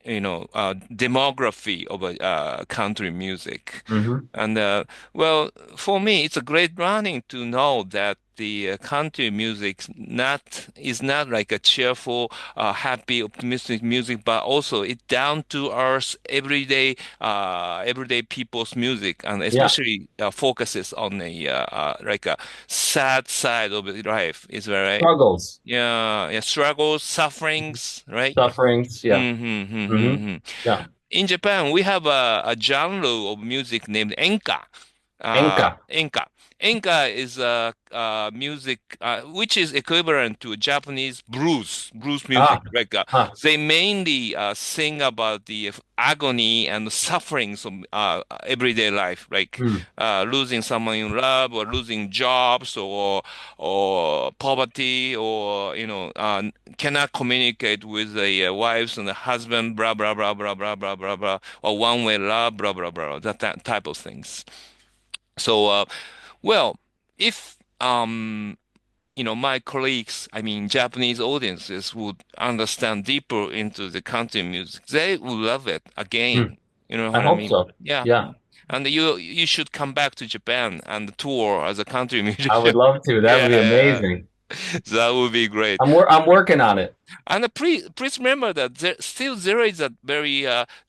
demography of a country music. hmm And well, for me, it's a great learning to know that the country music is not like a cheerful, happy, optimistic music, but also it down to earth, everyday people's music, and Yeah. especially focuses on like a sad side of the life. Is that right? Struggles, Yeah, struggles, sufferings, right? sufferings. Yeah. hmm Mm-hmm. Yeah. In Japan, we have a genre of music named enka. Enka. Enka. Enka is music which is equivalent to Japanese blues music. Ah. Like Ah. they mainly sing about the agony and sufferings of everyday life, like Mm. losing someone in love or losing jobs or poverty or cannot communicate with the wives and the husband, blah blah blah blah blah blah blah blah, or one-way love, blah blah blah, that type of things. So, well, if my colleagues, I mean Japanese audiences would understand deeper into the country music, they would love it Mm. again. You know I what I hope mean? so. Yeah. Yeah. And you should come back to Japan and tour as a country I musician. would love to. That would be Yeah, amazing. that would be great. I'm working on it. And please remember that there is a very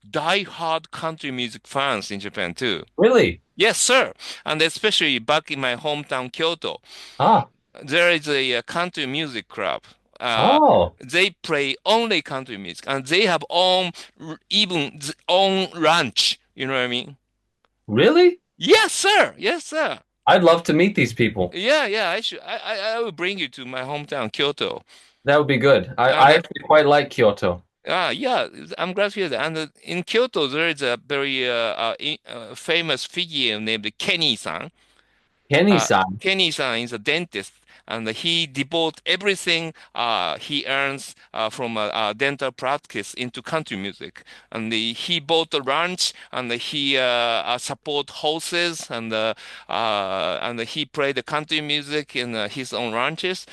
die-hard country music fans in Japan too. Really? Yes, sir. And especially back in my hometown, Kyoto, Ah. there is a country music club. Uh, Oh. they play only country music, and they have own ranch. You know what I mean? Really? Yes, sir. Yes, sir. I'd love to meet these people. Yeah. I should. I will bring you to my hometown, Kyoto. That would be good. And I actually quite like Kyoto. yeah, I'm glad to hear that. And in Kyoto, there is a very famous figure named Kenny-san. Uh, Kenny-san. Kenny-san is a dentist, and he devotes everything he earns from dental practice into country music. And he bought a ranch, and he support horses, and he played the country music in his own ranches.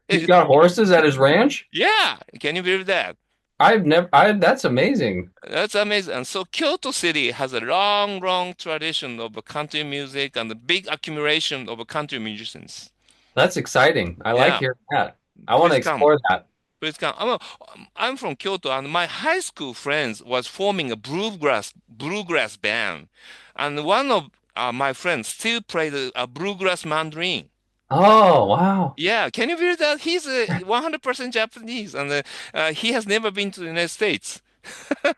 He's got horses at his ranch? Yeah, can you believe that? That's amazing. That's amazing. And so Kyoto City has a long tradition of country music and a big accumulation of country musicians. That's exciting. I like Yeah, hearing that. I want to please come. explore that. Please come. I'm from Kyoto, and my high school friends was forming a bluegrass band, and one of my friends still played a bluegrass mandarin. Oh, wow. Yeah, can you believe that? He's 100% Japanese, and he has never been to the United States.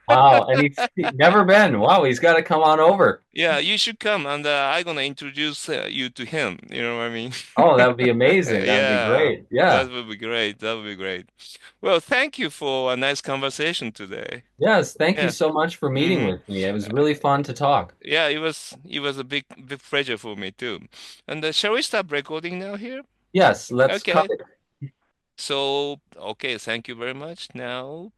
Wow, and he's never been. Wow, he's got to come on over. Yeah, you should come, and I'm gonna introduce you to him. You know what I mean? Oh, that would be amazing. That would be Yeah, great. Yeah. that would be great. That would be great. Well, thank you for a nice conversation today. Yes, thank you Yeah. so much for meeting hmm with me. It was really fun to talk. Yeah, it was a big pleasure for me too. And shall we stop recording now here? Yes, let's cut Okay. it. So, okay, thank you very much. Now.